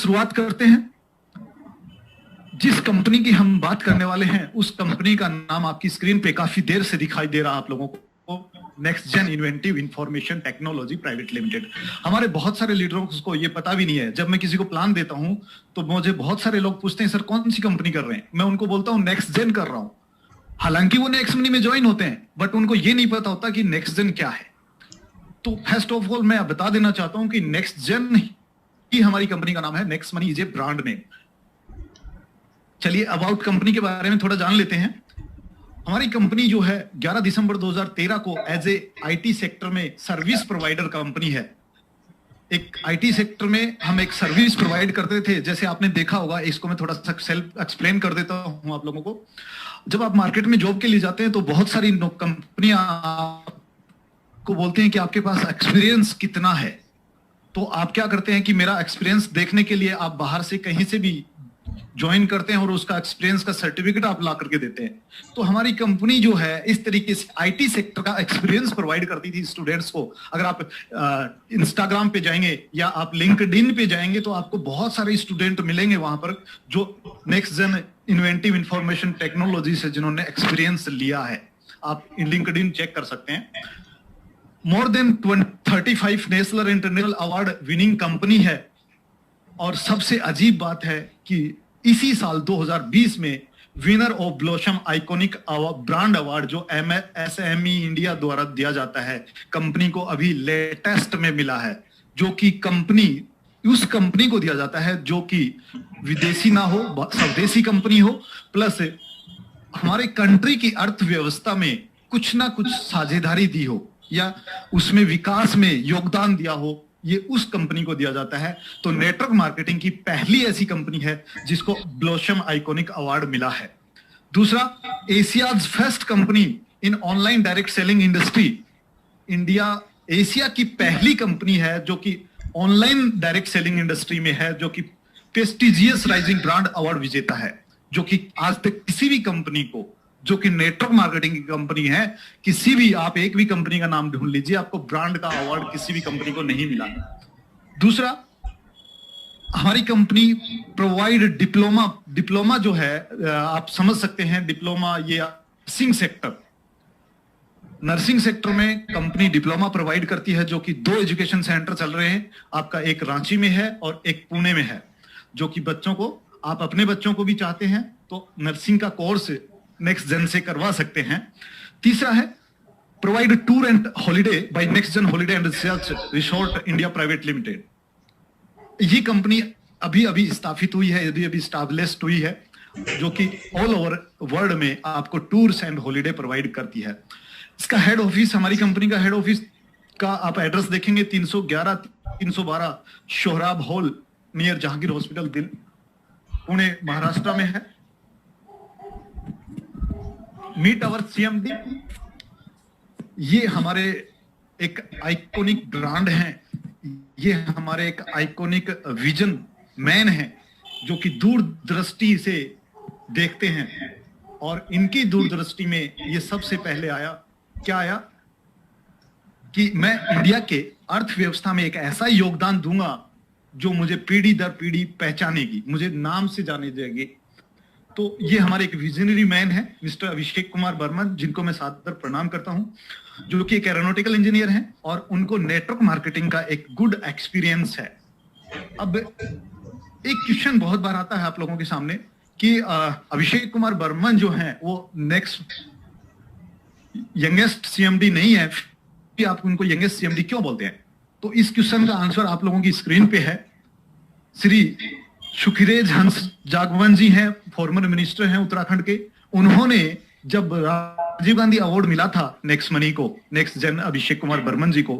शुरुआत करते हैं। जिस कंपनी की हम बात करने वाले हैं उस कंपनी का नाम आपकी स्क्रीन पे काफी देर से दिखाई दे रहा आप लोगों को, next gen inventive information technology private limited. हमारे बहुत सारे लीडरों को ये पता भी नहीं है। जब मैं किसी को प्लान देता हूं तो मुझे बहुत सारे लोग पूछते हैं सर कौन सी कंपनी कर रहे हैं, मैं उनको बोलता हूं नेक्स्ट जेन कर रहा हूं। हालांकि वो नेक्स्ट मनी में ज्वाइन होते हैं बट उनको ये नहीं पता होता कि नेक्स्ट जेन क्या है। तो फर्स्ट ऑफ ऑल मैं बता देना चाहता हूं कि नेक्स्ट जेन ही हमारी कंपनी का नाम है, next money is a brand name. चलिए अबाउट कंपनी के बारे में थोड़ा जान लेते हैं। हमारी कंपनी जो है 11 दिसंबर 2013 को एज ए आईटी सेक्टर में सर्विस प्रोवाइडर कंपनी है। एक आईटी सेक्टर में हम एक सर्विस प्रोवाइड करते थे, जैसे आपने देखा होगा। इसको मैं थोड़ा सा सेल्फ एक्सप्लेन कर देता हूं आप लोगों को। जब आप मार्केट में जॉब के लिए जाते हैं तो बहुत सारी कंपनियां को बोलते हैं कि आपके पास एक्सपीरियंस कितना है। तो आप क्या करते हैं कि मेरा एक्सपीरियंस देखने के लिए आप बाहर से कहीं से भी ज्वाइन करते हैं और उसका एक्सपीरियंस का सर्टिफिकेट आप ला करके देते हैं। तो हमारी कंपनी जो है इस तरीके से आईटी सेक्टर का एक्सपीरियंस प्रोवाइड करती थी स्टूडेंट्स को। अगर आप इंस्टाग्राम पे जाएंगे या आप लिंक्डइन पे जाएंगे तो आपको बहुत सारे स्टूडेंट मिलेंगे वहां पर जो next gen inventive information technology से जिन्होंने एक्सपीरियंस लिया है। आप लिंक्डइन चेक कर सकते हैं। More than 35 national international award winning company है। और सबसे अजीब बात है कि इसी साल 2020 में winner of blossom iconic brand award जो एमएसएमई इंडिया द्वारा दिया जाता है कंपनी को अभी लेटेस्ट में मिला है, जो कि कंपनी उस कंपनी को दिया जाता है जो कि विदेशी ना हो, स्वदेशी कंपनी हो, प्लस हमारे कंट्री की अर्थव्यवस्था में कुछ ना कुछ साझेदारी दी हो या उसमें विकास में योगदान दिया हो, ये उस कंपनी को दिया जाता है। तो नेटवर्क मार्केटिंग की पहली ऐसी कंपनी है जिसको ब्लॉसम आइकॉनिक अवार्ड मिला है। दूसरा, एशियाज फर्स्ट कंपनी इन online direct selling industry. India Asia की पहली कंपनी है जो कि ऑनलाइन डायरेक्ट सेलिंग इंडस्ट्री में है, जो कि प्रेस्टिजियस राइजिंग ब्रांड अवार्ड विजेता है, जो कि आज तक किसी भी कंपनी को जो कि नेटवर्क मार्केटिंग की कंपनी है, किसी भी आप एक भी कंपनी का नाम ढूंढ लीजिए, आपको ब्रांड का अवार्ड किसी भी कंपनी को नहीं मिला। दूसरा, हमारी कंपनी प्रोवाइड डिप्लोमा जो है आप समझ सकते हैं डिप्लोमा, ये नर्सिंग सेक्टर में कंपनी डिप्लोमा प्रोवाइड करती है, जो कि 2 एजुकेशन सेंटर चल रहे हैं आपका, एक रांची में है और एक पुणे में है, जो कि बच्चों को आप अपने बच्चों को भी चाहते हैं तो नर्सिंग का कोर्स नेक्स्ट जेन से करवा सकते हैं। तीसरा है provide tour and holiday by next gen holiday and research resort India private limited. ये कंपनी अभी अभी स्थापित हुई है, अभी अभी स्टैब्लिश्ड हुई है, जो कि ऑल ओवर वर्ल्ड में आपको टूर्स एंड हॉलिडे प्रोवाइड करती है। इसका हेड ऑफिस, हमारी कंपनी का हेड ऑफिस का आप एड्रेस देखेंगे 311-312 Sohrab hall near Jahangir hospital दिल, पुणे महाराष्ट्र में है। मीट अवर सीएमडी, ये हमारे एक आइकॉनिक ब्रांड हैं, ये हमारे एक आइकॉनिक विजन मैन हैं जो कि दूरदृष्टि से देखते हैं। और इनकी दूरदृष्टि में ये सबसे पहले आया, क्या आया कि मैं इंडिया के अर्थव्यवस्था में एक ऐसा योगदान दूंगा जो मुझे पीढ़ी दर पीढ़ी पहचानेगी, मुझे नाम से जाने जाएगी। तो ये हमारे एक विजनरी मैन है मिस्टर अभिषेक कुमार बर्मन, जिनको मैं सादर प्रणाम करता हूं, जो कि एक एरोनॉटिकल इंजीनियर हैं और उनको नेटवर्क मार्केटिंग का एक गुड एक्सपीरियंस है। अब एक क्वेश्चन बहुत बार आता है आप लोगों के सामने कि अभिषेक कुमार बर्मन जो हैं वो नेक्स्ट यंगेस्ट सीएमडी नहीं है, कि आप उनको यंगेस्ट सीएमडी क्यों बोलते हैं? तो इस क्वेश्चन का आंसर आप लोगों की स्क्रीन पे है। श्री सुखिरेज हंस जागवन जी हैं, फॉर्मर मिनिस्टर हैं उत्तराखंड के। उन्होंने जब राजीव गांधी अवार्ड मिला था नेक्स्ट मनी को, नेक्स्ट जेन अभिषेक कुमार बर्मन जी को,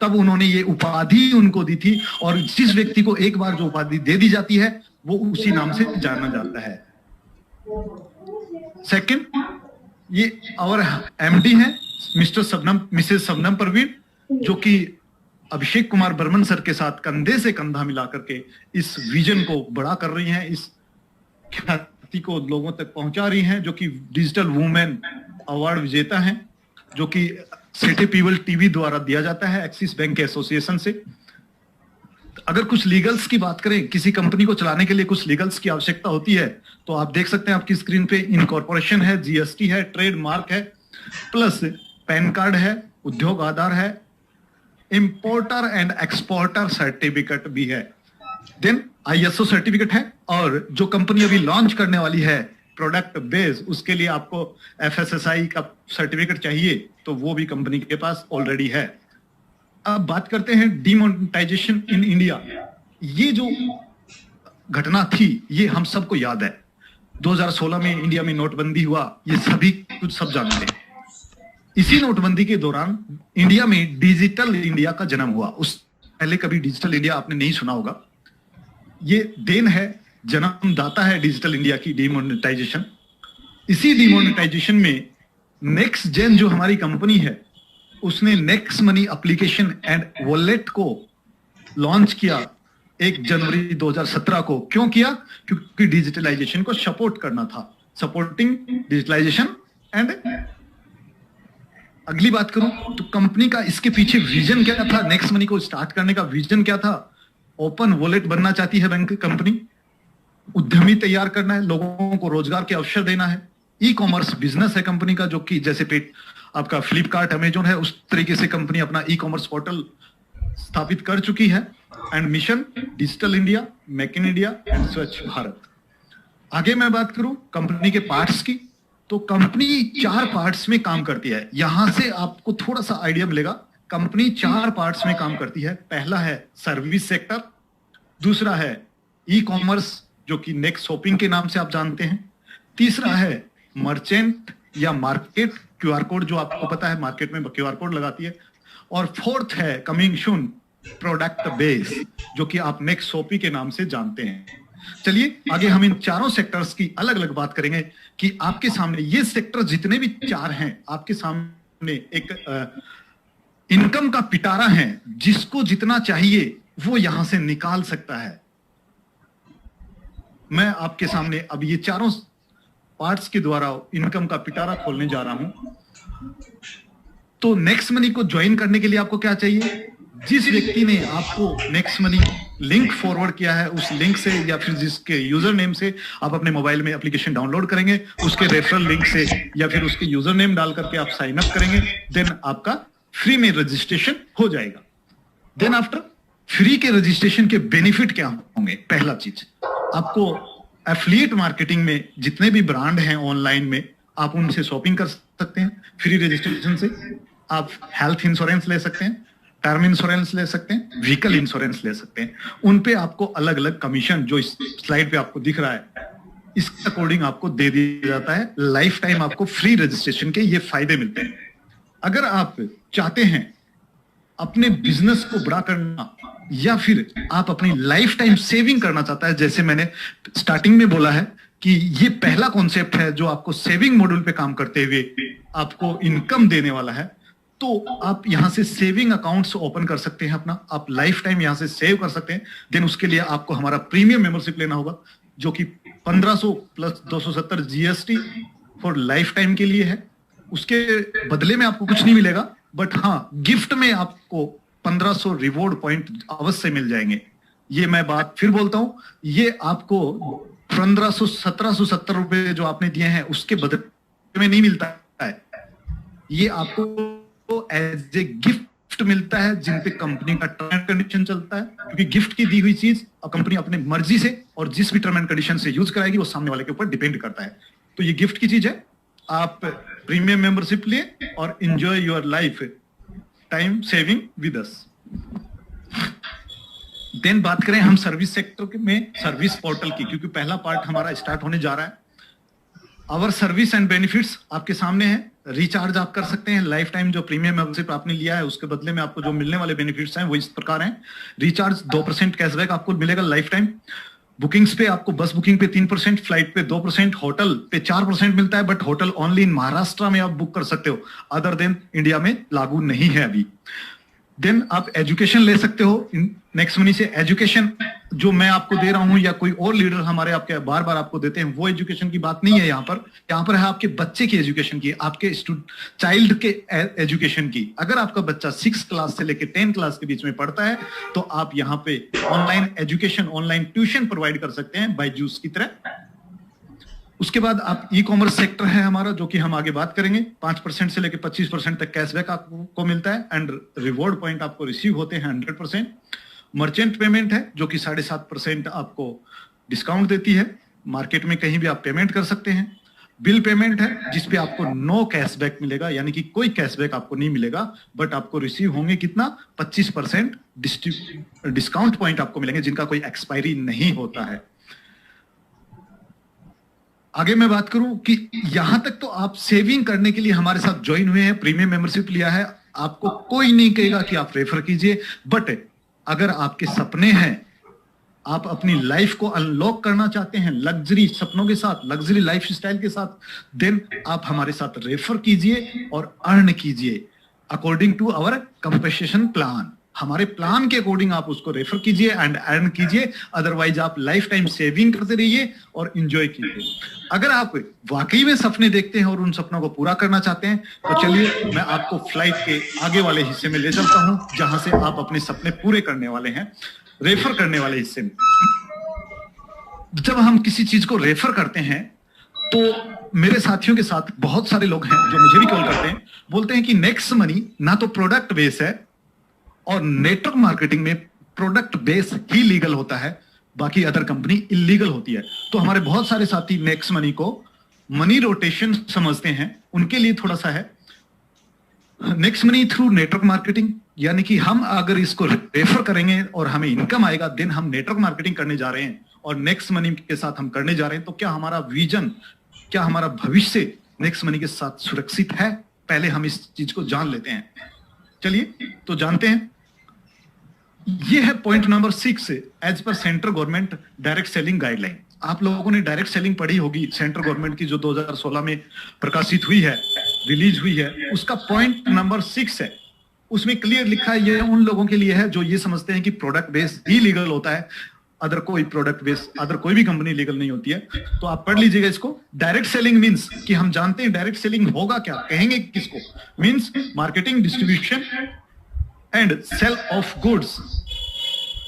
तब उन्होंने ये उपाधि उनको दी थी। और जिस व्यक्ति को एक बार जो उपाधि दे दी जाती है वो उसी नाम से जाना जाता है। सेकंड, ये और एमडी हैं मिसेस शबनम परवीन, जो कि अभिषेक कुमार बर्मन सर के साथ कंधे से कंधा मिला करके इस विजन को बड़ा कर रही हैं, इस ख्याति को लोगों तक पहुंचा रही हैं, जो कि डिजिटल वुमेन अवार्ड विजेता हैं, जो कि सिटी पीपल टीवी द्वारा दिया जाता है एक्सिस बैंक के एसोसिएशन से। अगर कुछ लीगल्स की बात करें, किसी कंपनी को चलाने के लिए कुछ लीगल्स की आवश्यकता होती है, तो आप देख सकते हैं आपकी स्क्रीन पे इनकॉर्पोरेशन है, जीएसटी है, ट्रेडमार्क है, प्लस पैन कार्ड है, उद्योग आधार है, इंपोर्टर एंड एक्सपोर्टर सर्टिफिकेट भी है, देन आईएसओ सर्टिफिकेट है, और जो कंपनी अभी लॉन्च करने वाली है प्रोडक्ट बेस, उसके लिए आपको एफएसएसआई का सर्टिफिकेट चाहिए, तो वो भी कंपनी के पास ऑलरेडी है। अब बात करते हैं डिमोनेटाइजेशन इन इंडिया। ये जो घटना थी ये हम सबको याद है, 2016 में इंडिया में नोटबंदी हुआ, ये सभी कुछ सब जानते हैं। इसी नोटबंदी के दौरान इंडिया में डिजिटल इंडिया का जन्म हुआ। उस पहले कभी डिजिटल इंडिया आपने नहीं सुना होगा। ये देन है, जन्मदाता है डिजिटल इंडिया की डिमोनेटाइजेशन। इसी डिमोनेटाइजेशन में नेक्स्ट जेन जो हमारी कंपनी है, उसने next money application and wallet को लॉन्च किया 1 जनवरी 2017 को। क्यों किया? क्योंकि डिजिटलाइजेशन को सपोर्ट करना था, सपोर्टिंग डिजिटलाइजेशन। एंड अगली बात करूं तो कंपनी का इसके पीछे विजन क्या था, नेक्स्ट मनी को स्टार्ट करने का विजन क्या था? ओपन वॉलेट बनना चाहती है बैंक कंपनी, उद्यमी तैयार करना है, लोगों को रोजगार के अवसर देना है। ई कॉमर्स बिजनेस है कंपनी का, जो कि जैसे पे आपका फ्लिपकार्ट, अमेजोन है, उस तरीके से कंपनी अपना ई कॉमर्स पोर्टल स्थापित कर चुकी है। And mission digital India, make in India and स्वच्छ भारत। आगे मैं बात करूं कंपनी के पार्ट्स की, तो कंपनी 4 पार्ट्स में काम करती है। यहां से आपको थोड़ा सा आइडिया मिलेगा। कंपनी 4 पार्ट्स में काम करती है। पहला है सर्विस सेक्टर, दूसरा है ई कॉमर्स जो कि नेक्स्ट शॉपिंग के नाम से आप जानते हैं, तीसरा है मर्चेंट या मार्केट, क्यूआर कोड जो आपको पता है मार्केट में क्यूआर कोड लगाती है, और फोर्थ है कमिंग सून प्रोडक्ट बेस जो कि आप नेक्स्ट शॉपिंग के नाम से जानते हैं। चलिए आगे हम इन चारों सेक्टर्स की अलग अलग बात करेंगे कि आपके सामने ये सेक्टर जितने भी 4 हैं, आपके सामने एक इनकम का पिटारा है, जिसको जितना चाहिए वो यहां से निकाल सकता है। मैं आपके सामने अब ये चारों पार्ट्स के द्वारा इनकम का पिटारा खोलने जा रहा हूं। तो नेक्स्ट मनी को ज्वाइन करने के लिए आपको क्या चाहिए? जिस व्यक्ति ने आपको नेक्स्ट मनी लिंक फॉरवर्ड किया है, उस लिंक से या फिर जिसके यूजर नेम से आप अपने मोबाइल में एप्लीकेशन डाउनलोड करेंगे, उसके रेफरल लिंक से या फिर उसके यूजर नेम डाल करके आप साइन अप करेंगे, देन आपका फ्री में रजिस्ट्रेशन हो जाएगा। देन आफ्टर फ्री के रजिस्ट्रेशन के बेनिफिट क्या होंगे? पहला चीज, आपको एफिलिएट मार्केटिंग में जितने भी ब्रांड हैं ऑनलाइन में, आप उनसे शॉपिंग कर सकते हैं फ्री रजिस्ट्रेशन से। आप हेल्थ इंश्योरेंस ले सकते हैं, टर्म इंश्योरेंस ले सकते हैं, व्हीकल इंश्योरेंस ले सकते हैं। उन पे आपको अलग अलग कमीशन जो इस स्लाइड पे आपको दिख रहा है, इसके अकॉर्डिंग आपको दे दिया जाता है। लाइफ टाइम आपको फ्री रजिस्ट्रेशन के ये फायदे मिलते हैं। अगर आप चाहते हैं अपने बिजनेस को बड़ा करना, या फिर आप अपनी लाइफ टाइम सेविंग करना चाहता है, जैसे मैंने स्टार्टिंग में बोला है कि ये पहला कॉन्सेप्ट है जो आपको सेविंग मॉड्यूल पे काम करते हुए आपको इनकम देने वाला है, तो आप यहां से सेविंग अकाउंट्स ओपन कर सकते हैं अपना, आप लाइफ टाइम यहां से सेव कर सकते हैं। देन उसके लिए आपको हमारा प्रीमियम मेंबरशिप लेना होगा, जो कि 1500 plus 270 GST for life time के लिए है। उसके बदले में आपको कुछ नहीं मिलेगा, बट हाँ, गिफ्ट में आपको 1500 रिवॉर्ड पॉइंट अवश्य मिल जाएंगे। ये मैं बात फिर बोलता हूं, ये आपको 1770 रुपए जो आपने दिए हैं उसके बदले में नहीं मिलता है, ये आपको एज ए गिफ्ट मिलता है, जिन पे कंपनी का टर्म एंड कंडीशन चलता है। क्योंकि गिफ्ट की दी हुई चीज और कंपनी अपने मर्जी से और जिस भी टर्म एंड कंडीशन से यूज कराएगी वो सामने वाले के ऊपर डिपेंड करता है। तो ये गिफ्ट की चीज है। आप प्रीमियम मेंबरशिप लिए और enjoy your life time saving with us. Then बात करें हम सर्विस सेक्टर में सर्विस पोर्टल की, क्योंकि पहला पार्ट हमारा स्टार्ट होने जा रहा है। आवर सर्विस एंड बेनिफिट्स आपके सामने है। रिचार्ज आप कर सकते हैं, लाइफ टाइम जो प्रीमियम मेंबरशिप आपने लिया है उसके बदले में आपको जो मिलने वाले बेनिफिट्स हैं वो इस प्रकार हैं। रिचार्ज 2% कैशबैक आपको मिलेगा लाइफ टाइम। बुकिंग्स पे आपको बस बुकिंग पे 3%, फ्लाइट पे 2%, होटल पे 4% मिलता है, but hotel only in Maharashtra में आप बुक कर सकते हो, अदर देन इंडिया में लागू नहीं है अभी। देन आप एजुकेशन ले सकते हो नेक्स्ट मनी से। एजुकेशन जो मैं आपको दे रहा हूं या कोई और लीडर हमारे आपके बार बार आपको देते हैं, वो एजुकेशन की बात नहीं है यहाँ पर है आपके बच्चे की एजुकेशन की, आपके चाइल्ड के एजुकेशन की। अगर आपका बच्चा 6 क्लास से लेकर 10 क्लास के बीच में पढ़ता है तो आप यहाँ पे online education, online tuition provide कर सकते हैं बायजूस की तरह। उसके बाद आप ई कॉमर्स सेक्टर है हमारा, जो कि हम आगे बात करेंगे। 5% से लेकर 25% तक कैशबैक आपको मिलता है एंड रिवॉर्ड पॉइंट आपको रिसीव होते हैं 100%। मर्चेंट पेमेंट है जो कि 7.5% आपको डिस्काउंट देती है, मार्केट में कहीं भी आप पेमेंट कर सकते हैं। बिल पेमेंट है जिसपे आपको नो कैशबैक मिलेगा, यानी कि कोई कैशबैक आपको नहीं मिलेगा, बट आपको रिसीव होंगे कितना 25% डिस्काउंट पॉइंट आपको मिलेंगे, जिनका कोई एक्सपायरी नहीं होता है। आगे मैं बात करूं कि यहां तक तो आप सेविंग करने के लिए हमारे साथ ज्वाइन हुए हैं, प्रीमियम मेंबरशिप लिया है, आपको कोई नहीं कहेगा कि आप रेफर कीजिए। बट अगर आपके सपने हैं, आप अपनी लाइफ को अनलॉक करना चाहते हैं लग्जरी सपनों के साथ, लग्जरी लाइफ स्टाइल के साथ, देन आप हमारे साथ रेफर कीजिए और अर्न कीजिए according to our compensation plan. हमारे प्लान के अकॉर्डिंग आप उसको रेफर कीजिए एंड अर्न कीजिए, अदरवाइज आप लाइफ टाइम सेविंग करते रहिए और एंजॉय कीजिए। अगर आप वाकई में सपने देखते हैं और उन सपनों को पूरा करना चाहते हैं तो चलिए मैं आपको फ्लाइट के आगे वाले हिस्से में ले चलता हूं, जहां से आप अपने सपने पूरे करने वाले हैं, रेफर करने वाले हिस्से में। जब हम किसी चीज को रेफर करते हैं तो मेरे साथियों के साथ बहुत सारे लोग हैं जो मुझे भी कॉल करते हैं, बोलते हैं कि नेक्स्ट मनी ना तो प्रोडक्ट बेस है और नेटवर्क मार्केटिंग में प्रोडक्ट बेस ही लीगल होता है, बाकी अदर कंपनी इलीगल होती है। तो हमारे बहुत सारे साथी नेक्स्ट मनी को मनी रोटेशन समझते हैं, उनके लिए थोड़ा सा है next money through network marketing, यानी कि हम अगर इसको रेफर करेंगे और हमें इनकम आएगा, देन हम नेटवर्क मार्केटिंग करने जा रहे हैं और नेक्स्ट मनी के साथ हम करने जा रहे हैं। तो क्या हमारा विजन, क्या हमारा भविष्य नेक्स्ट मनी के साथ सुरक्षित है? पहले हम इस चीज को जान लेते हैं। चलिए तो जानते हैं। ये है पॉइंट नंबर 6 एज पर central government direct selling guideline. आप लोगों ने डायरेक्ट सेलिंग पढ़ी होगी सेंट्रल गवर्नमेंट की, जो 2016 में प्रकाशित हुई है, रिलीज हुई है। उसका पॉइंट नंबर 6 है, उसमें क्लियर लिखा है, ये उन लोगों के लिए है जो ये समझते हैं कि प्रोडक्ट बेस ही लीगल होता है, अदर कोई प्रोडक्ट बेस, अदर कोई भी कंपनी लीगल नहीं होती है। तो आप पढ़ लीजिएगा इसको। डायरेक्ट सेलिंग मींस कि हम जानते हैं डायरेक्ट सेलिंग होगा क्या, कहेंगे किसको, means marketing, distribution and sale of goods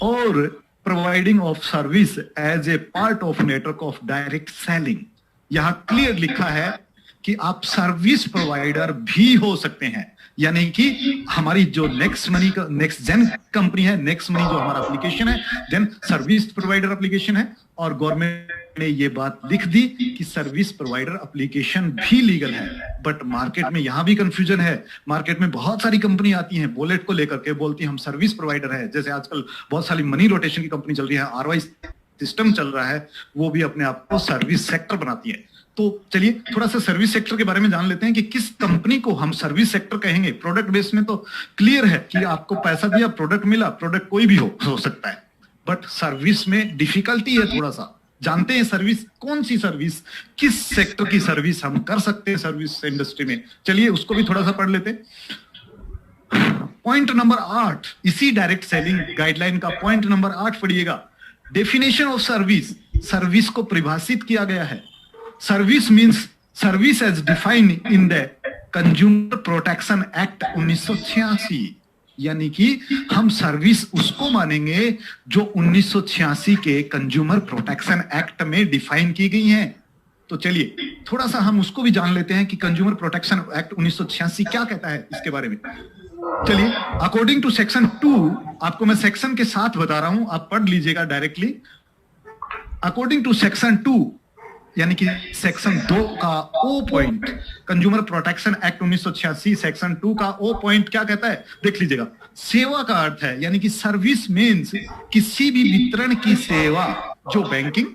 और providing of service as a part of network of direct selling. यहां क्लियर लिखा है कि आप सर्विस प्रोवाइडर भी हो सकते हैं, यानी कि हमारी जो नेक्स्ट मनी का नेक्स्ट जेन कंपनी है, नेक्स्ट मनी जो हमारा एप्लीकेशन है, देन सर्विस प्रोवाइडर एप्लीकेशन है, और गवर्नमेंट ने ये बात लिख दी कि सर्विस प्रोवाइडर एप्लीकेशन भी लीगल है। बट मार्केट में यहां भी कंफ्यूजन है। मार्केट में बहुत सारी कंपनी आती हैं बुलेट को लेकर के, बोलती हैं हम सर्विस प्रोवाइडर है। जैसे आजकल बहुत सारी मनी रोटेशन की कंपनी चल रही है, आरवाई सिस्टम चल रहा है, वो भी अपने आप को सर्विस सेक्टर बनाती है। तो चलिए थोड़ा सा सर्विस सेक्टर के बारे में जान लेते हैं कि किस कंपनी को हम सर्विस सेक्टर कहेंगे। प्रोडक्ट बेस में तो क्लियर है कि आपको पैसा दिया, प्रोडक्ट मिला, प्रोडक्ट कोई भी हो सकता है, बट सर्विस में डिफिकल्टी है थोड़ा सा। जानते हैं सर्विस, कौन सी सर्विस, किस सेक्टर की सर्विस हम कर सकते हैं सर्विस इंडस्ट्री में। चलिए उसको भी थोड़ा सा पढ़ लेते हैं। पॉइंट नंबर 8 इसी डायरेक्ट सेलिंग गाइडलाइन का पॉइंट नंबर 8 पढ़िएगा। डेफिनेशन ऑफ सर्विस, सर्विस को परिभाषित किया गया है। Service means service as defined in the consumer protection act 1986, यानी कि हम सर्विस उसको मानेंगे जो 1986 के कंज्यूमर प्रोटेक्शन एक्ट में डिफाइन की गई हैं। तो चलिए थोड़ा सा हम उसको भी जान लेते हैं कि कंज्यूमर प्रोटेक्शन एक्ट 1986 क्या कहता है इसके बारे में। चलिए अकॉर्डिंग टू सेक्शन 2, आपको मैं सेक्शन के साथ बता रहा हूं, आप पढ़ लीजिएगा डायरेक्टली। अकॉर्डिंग टू सेक्शन 2 यानी कि सेक्शन 2 का O point, consumer protection act 1986 section 2 का ओ पॉइंट क्या कहता है, देख लीजिएगा। सेवा का अर्थ है, यानी कि सर्विस मीन्स किसी भी वितरण की सेवा जो बैंकिंग,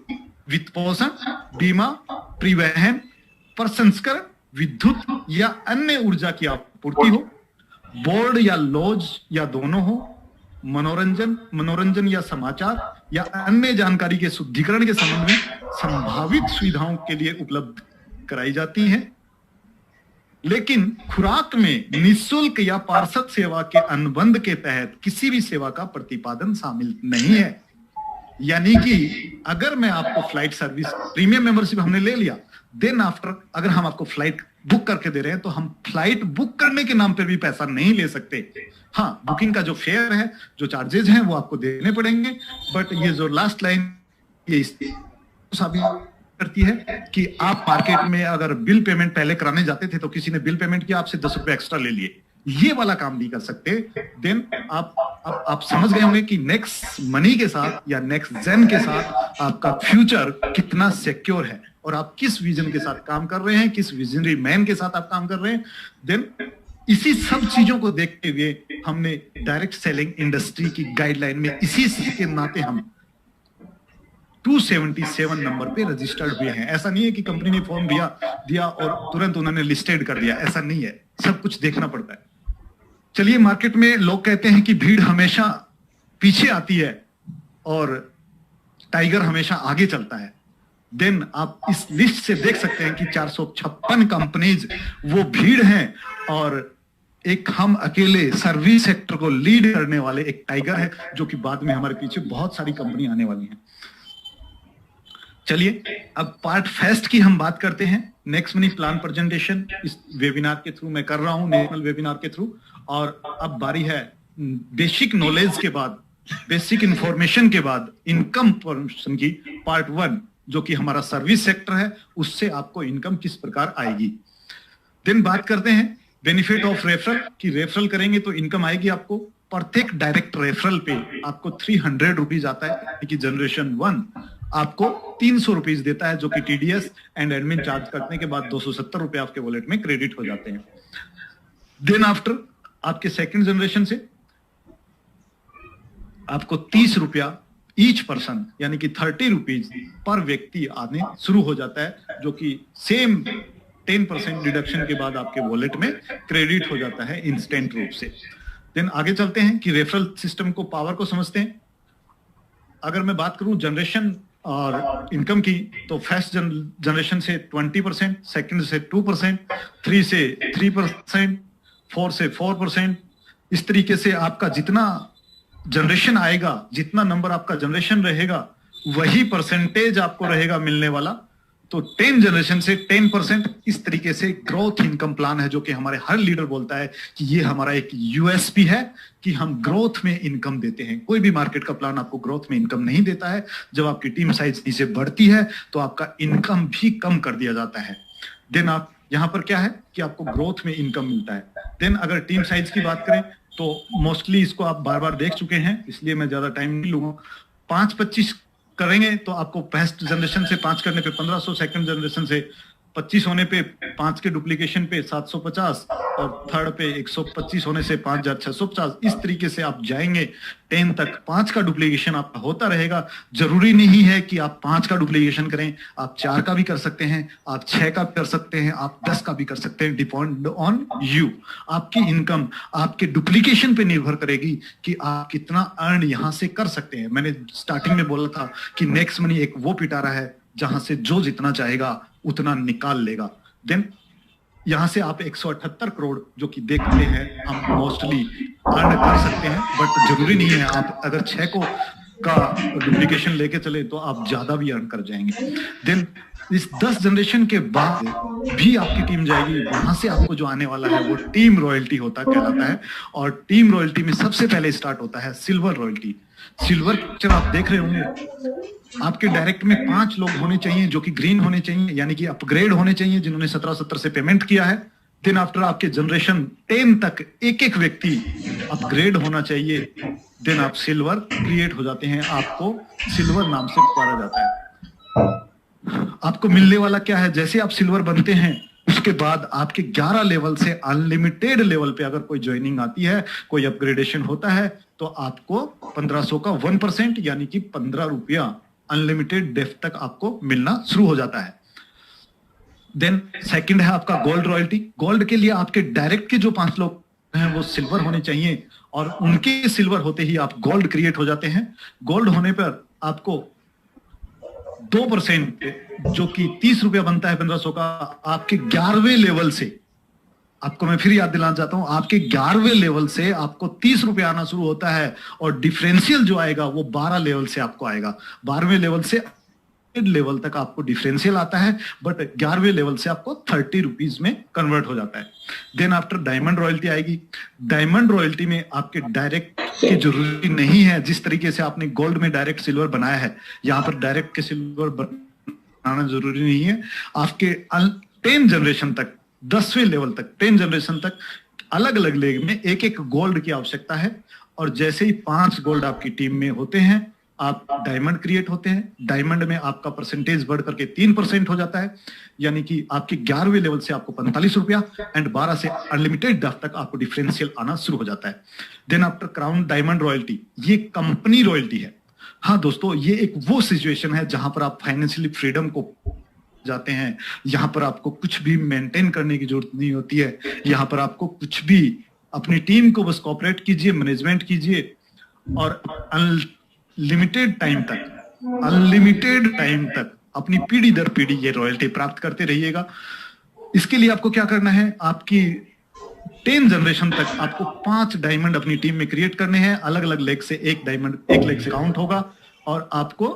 वित्त पोषण, बीमा, परिवहन, प्रसंस्करण, विद्युत या अन्य ऊर्जा की आपूर्ति हो, बोर्ड या लॉज या दोनों हो, मनोरंजन या समाचार या अन्य जानकारी के शुद्धिकरण के संबंध में संभावित सुविधाओं के लिए उपलब्ध कराई जाती हैं। लेकिन खुराक में निःशुल्क या पार्षद सेवा के अनुबंध के तहत किसी भी सेवा का प्रतिपादन शामिल नहीं है। यानी कि अगर मैं आपको फ्लाइट सर्विस प्रीमियम मेंबरशिप हमने ले लिया, देन आफ्टर अगर हम आपको फ्लाइट बुक करके दे रहे हैं तो हम फ्लाइट बुक करने के नाम पर भी पैसा नहीं ले सकते। हाँ, बुकिंग का जो फेयर है, जो चार्जेस हैं वो आपको देने पड़ेंगे, बट ये जो लास्ट लाइन ये साबित करती है कि आप मार्केट में अगर बिल पेमेंट पहले कराने जाते थे तो किसी ने बिल पेमेंट किया, आपसे 10 रुपए एक्स्ट्रा ले लिए, ये वाला काम नहीं कर सकते। देन आप समझ गए होंगे कि नेक्स्ट मनी के साथ या नेक्स्ट जेन के साथ आपका फ्यूचर कितना सिक्योर है और आप किस विजन के साथ काम कर रहे हैं, किस विजनरी मैन के साथ आप काम कर रहे हैं। देन इसी सब चीजों को देखते हुए हमने डायरेक्ट सेलिंग इंडस्ट्री की गाइडलाइन में इसी के नाते हम 277 नंबर पे रजिस्टर्ड हुए हैं। ऐसा नहीं है कि कंपनी ने फॉर्म दिया और तुरंत उन्होंने लिस्टेड कर दिया, ऐसा नहीं है, सब कुछ देखना पड़ता है। चलिए, मार्केट में लोग कहते हैं कि भीड़ हमेशा पीछे आती है और टाइगर हमेशा आगे चलता है। देन आप इस लिस्ट से देख सकते हैं कि 456 कंपनीज वो भीड़ हैं और एक हम अकेले सर्विस सेक्टर को लीड करने वाले एक टाइगर है, जो कि बाद में हमारे पीछे बहुत सारी कंपनी आने वाली हैं। चलिए, अब पार्ट फेस्ट की हम बात करते हैं। नेक्स्ट मनी प्लान प्रेजेंटेशन इस वेबिनार के थ्रू मैं कर रहा हूं, नेशनल वेबिनार के थ्रू। और अब बारी है बेसिक नॉलेज के बाद, बेसिक इंफॉर्मेशन के बाद इनकम पर्सन की पार्ट 1, जो कि हमारा सर्विस सेक्टर है, उससे आपको इनकम किस प्रकार आएगी। देन बात करते हैं बेनिफिट ऑफ रेफरल, कि रेफरल करेंगे तो इनकम आएगी आपको। प्रत्येक डायरेक्ट रेफरल पे आपको 300 रुपीज आता है, कि जनरेशन 1 आपको 300 रुपीज देता है, जो कि टीडीएस एंड एडमिन चार्ज करने के बाद 270 रुपए आपके वॉलेट में क्रेडिट हो जाते हैं। देन आफ्टर आपके सेकंड जनरेशन से आपको 30 रुपया ईच पर्सन, यानी कि 30 रुपीज पर व्यक्ति आने शुरू हो जाता है, जो कि सेम 10% डिडक्शन के बाद आपके वॉलेट में क्रेडिट हो जाता है इंस्टेंट रूप से। देन आगे चलते हैं कि रेफरल सिस्टम को, पावर को समझते हैं। अगर मैं बात करूं जनरेशन और इनकम की, तो फर्स्ट जनरेशन से 20%, सेकंड से 2%, 3 से 3%, 4 से 4%। इस तरीके से आपका जितना जनरेशन आएगा, जितना नंबर आपका जनरेशन रहेगा, वही परसेंटेज आपको रहेगा मिलने वाला। तो 10 जनरेशन से 10%, इस तरीके से ग्रोथ इनकम प्लान है, जो कि हमारे हर लीडर बोलता है कि ये हमारा एक यूएसपी है कि हम ग्रोथ में इनकम देते हैं। कोई भी मार्केट का प्लान आपको ग्रोथ में इनकम नहीं देता है। जब आपकी टीम साइज नीचे बढ़ती है तो आपका इनकम भी कम कर दिया जाता है। देन आप यहां पर क्या है कि आपको ग्रोथ में इनकम मिलता है। देन अगर टीम साइज की बात करें तो मोस्टली इसको आप बार बार देख चुके हैं, इसलिए मैं ज्यादा टाइम नहीं लूंगा। 5-25 करेंगे तो आपको फर्स्ट जनरेशन से 5 करने पे 1500, सेकंड जनरेशन से 25 होने पे 5 के डुप्लीकेशन पे 750 और थर्ड पे 125 होने से 5650। इस तरीके से आप जाएंगे 10 तक। 5 का डुप्लीकेशन आपका होता रहेगा। जरूरी नहीं है कि आप 5 का डुप्लीकेशन करें, आप 4 का भी कर सकते हैं, आप 6 का भी कर सकते हैं, आप 10 का भी कर सकते हैं। Depend on you. आपकी इनकम आपके डुप्लीकेशन पे निर्भर करेगी कि आप कितना अर्न यहां से कर सकते हैं। मैंने स्टार्टिंग में बोला था कि नेक्स्ट मनी एक वो पिटारा है जहां से जो जितना चाहेगा उतना निकाल लेगा। देन यहां से आप 178 करोड़ जो कि देखते हैं हम मोस्टली अर्न कर सकते हैं, बट जरूरी नहीं है। आप अगर 6 को का डुप्लीकेशन लेके चले तो आप ज्यादा भी अर्न कर जाएंगे। देन इस 10 जनरेशन के बाद भी आपकी टीम जाएगी, वहां से आपको जो आने वाला है वो टीम रॉयल्टी होता कहलाता है। और टीम रॉयल्टी में सबसे पहले स्टार्ट होता है सिल्वर रॉयल्टी। सिल्वर पिक्चर आप देख रहे होंगे, आपके डायरेक्ट में 5 लोग होने चाहिए जो कि ग्रीन होने चाहिए, यानी कि अपग्रेड होने चाहिए, जिन्होंने 1770 से पेमेंट किया है। देन आफ्टर आपके जनरेशन 10 तक एक एक व्यक्ति अपग्रेड होना चाहिए। देन आप सिल्वर क्रिएट हो जाते हैं, आपको सिल्वर नाम से पुकारा जाता है। आपको मिलने वाला क्या है, जैसे आप सिल्वर बनते हैं उसके बाद आपके 11 लेवल से अनलिमिटेड लेवल पे अगर कोई ज्वाइनिंग आती है, कोई अपग्रेडेशन होता है, तो आपको 1500 का 1% यानी कि 15 रुपया अनलिमिटेड डेफ तक आपको मिलना शुरू हो जाता है। देन सेकंड है आपका गोल्ड रॉयल्टी। गोल्ड के लिए आपके डायरेक्ट के जो 5 लोग हैं वो सिल्वर होने चाहिए, और उनके सिल्वर होते ही आप गोल्ड क्रिएट हो जाते हैं। गोल्ड होने पर आपको 2% जो कि 30 रुपया बनता है 1500 का, आपके 11वें लेवल से आपको मैं फिर याद दिलाना चाहता हूं, आपके 11वें लेवल से आपको 30 रुपए आना शुरू होता है और डिफरेंशियल जो आएगा वो 12 लेवल से आपको आएगा। 12वें लेवल से लेवल तक आपको डिफरेंशियल आता है, बट 11वें लेवल से आपको 30 रुपीज में कन्वर्ट हो जाता है। देन आफ्टर डायमंड रॉयल्टी आएगी। डायमंड रॉयल्टी में आपके डायरेक्ट की जरूरी नहीं है। जिस तरीके से आपने गोल्ड में डायरेक्ट सिल्वर बनाया है, यहां पर डायरेक्ट के सिल्वर बनाना जरूरी नहीं है। आपके 10 जनरेशन तक, 10वें लेवल तक, 10 जनरेशन तक अलग अलग लेग में एक एक गोल्ड की आवश्यकता है। और जैसे ही 5 गोल्ड आपकी टीम में होते हैं, आप डायमंड क्रिएट होते हैं। डायमंड में आपका परसेंटेज बढ़ करके 3% हो जाता है, यानी कि आपके 11वें लेवल से आपको 45 रुपया एंड 12 से अनलिमिटेड तक आपको डिफरेंशियल आना शुरू हो जाता है। Then after crown diamond royalty, ये कंपनी रॉयल्टी है। हाँ दोस्तों, ये एक वो सिचुएशन है जहां पर आप फाइनेंशियली फ्रीडम को जाते हैं। यहां पर आपको कुछ भी मेंटेन करने की जरूरत नहीं होती है। यहां पर आपको कुछ भी, अपनी टीम को बस कॉपरेट कीजिए, मैनेजमेंट कीजिए और अनलिमिटेड टाइम तक अपनी पीढ़ी दर पीढ़ी ये रॉयल्टी प्राप्त करते रहिएगा। इसके लिए आपको क्या करना है, आपकी 10 जनरेशन तक आपको 5 डायमंड अपनी टीम में क्रिएट करने हैं। अलग अलग लेग से एक डायमंड एक लेग से काउंट होगा और आपको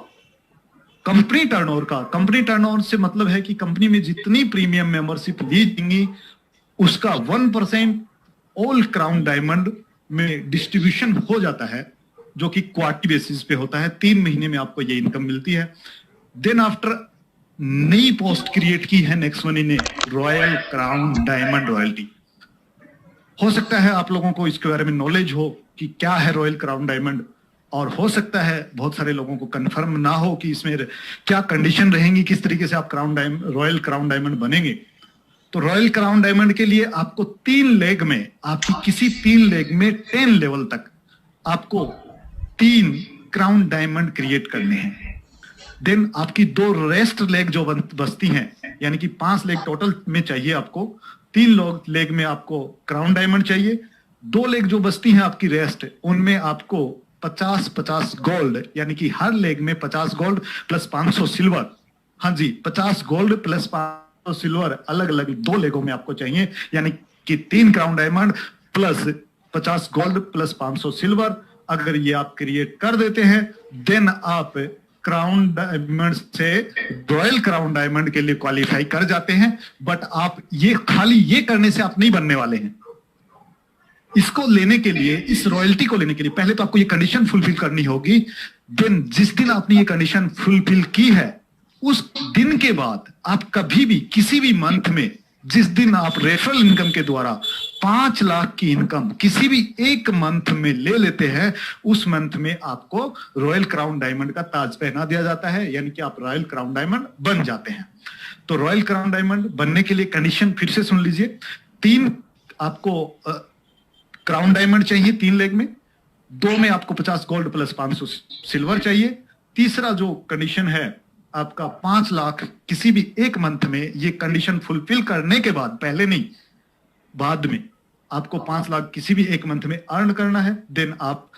कंपनी टर्नओवर से मतलब है कि कंपनी में जितनी प्रीमियम मेंबरशिप ली जाएंगी उसका 1% ऑल क्राउन डायमंड में डिस्ट्रीब्यूशन हो जाता है, जो कि क्वार्टरली बेसिस पे होता है। 3 महीने में आपको ये इनकम मिलती है। देन आफ्टर नई पोस्ट क्रिएट की है नेक्स्ट मनी ने, रॉयल क्राउन डायमंड रॉयल्टी। हो सकता है आप लोगों को इसके बारे में नॉलेज हो कि क्या है रॉयल क्राउन डायमंड, और हो सकता है बहुत सारे लोगों को कंफर्म ना हो कि इसमें क्या कंडीशन रहेंगी, किस तरीके से आप रॉयल क्राउन डायमंड बनेंगे। तो रॉयल क्राउन डायमंड के लिए आपको 3 लेग में, आपकी किसी 3 लेग में 10 लेवल तक आपको 3 क्राउन डायमंड क्रिएट करने हैं। देन आपकी 2 रेस्ट लेग जो बचती हैं, यानी कि 5 लेग टोटल में चाहिए आपको, 3 लेग में आपको क्राउन डायमंड चाहिए। 2 लेग जो बचती हैं आपकी रेस्ट, उनमें आपको 50-50 गोल्ड, यानी कि हर लेग में 50 गोल्ड प्लस 500 सिल्वर। हाँ जी, 50 गोल्ड प्लस 500 सिल्वर अलग अलग 2 लेगों में आपको चाहिए, यानी कि 3 crown diamond plus 50 gold plus 500 silver. अगर ये आप क्रिएट कर देते हैं, देन आप क्राउन डायमंड से रॉयल क्राउन डायमंड के लिए क्वालिफाई कर जाते हैं। बट आप ये खाली ये करने से आप नहीं बनने वाले हैं। इसको लेने के लिए, इस रॉयल्टी को लेने के लिए पहले तो आपको ये कंडीशन फुलफिल करनी होगी। देन जिस दिन आपने ये कंडीशन फुलफिल की है, उस दिन के बाद आप कभी भी किसी भी मंथ में, जिस दिन आप रेफरल इनकम के द्वारा 5 लाख की इनकम किसी भी एक मंथ में ले लेते हैं, उस मंथ में आपको रॉयल क्राउन डायमंड का ताज पहना दिया जाता है, यानी कि आप रॉयल क्राउन डायमंड बन जाते हैं। तो रॉयल क्राउन डायमंड बनने के लिए कंडीशन फिर से सुन लीजिए। 3 आपको क्राउन डायमंड चाहिए 3 लेग में, 2 में आपको 50 गोल्ड प्लस 500 सिल्वर चाहिए। तीसरा जो कंडीशन है आपका 5 लाख किसी भी एक मंथ में, ये कंडीशन फुलफिल करने के बाद, पहले नहीं बाद में, आपको 5 लाख किसी भी एक मंथ में अर्न करना है। देन आप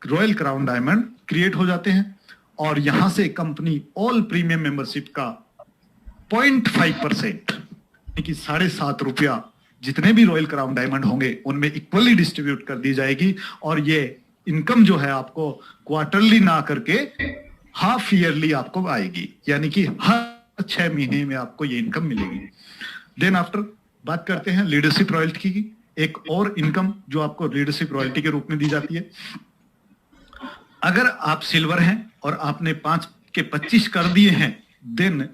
रॉयल क्राउन डायमंड क्रिएट हो जाते हैं और यहां से कंपनी ऑल प्रीमियम मेंबरशिप का 0.5% यानी कि 7.5 रुपया जितने भी रॉयल क्राउन डायमंड होंगे उनमें इक्वली डिस्ट्रीब्यूट कर दी जाएगी। और ये इनकम जो है आपको क्वार्टरली ना करके हाफ ईयरली आपको आएगी, यानी कि हर 6 महीने में आपको ये इनकम मिलेगी। देन आफ्टर बात करते हैं लीडरशिप रॉयल्टी की। एक और इनकम जो आपको लीडरशिप रॉयल्टी के रूप में दी जाती है। अगर आप सिल्वर हैं और आपने 5 के 25 कर दिए हैं, देन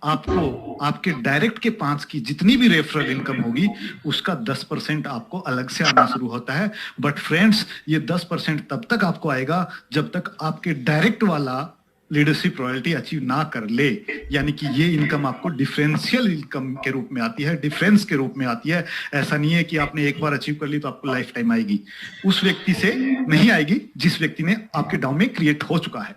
आपको आपके डायरेक्ट के 5 की जितनी भी रेफरल इनकम होगी उसका 10% आपको अलग से आना शुरू होता है। बट फ्रेंड्स, ये 10% तब तक आपको आएगा जब तक आपके डायरेक्ट वाला लीडरशिप रॉयल्टी अचीव ना कर ले, यानी कि ये इनकम आपको डिफरेंशियल इनकम के रूप में आती है, डिफरेंस के रूप में आती है। ऐसा नहीं है कि आपने एक बार अचीव कर ली तो आपको लाइफ टाइम आएगी। उस व्यक्ति से नहीं आएगी जिस व्यक्ति ने आपके डाउन में क्रिएट हो चुका है।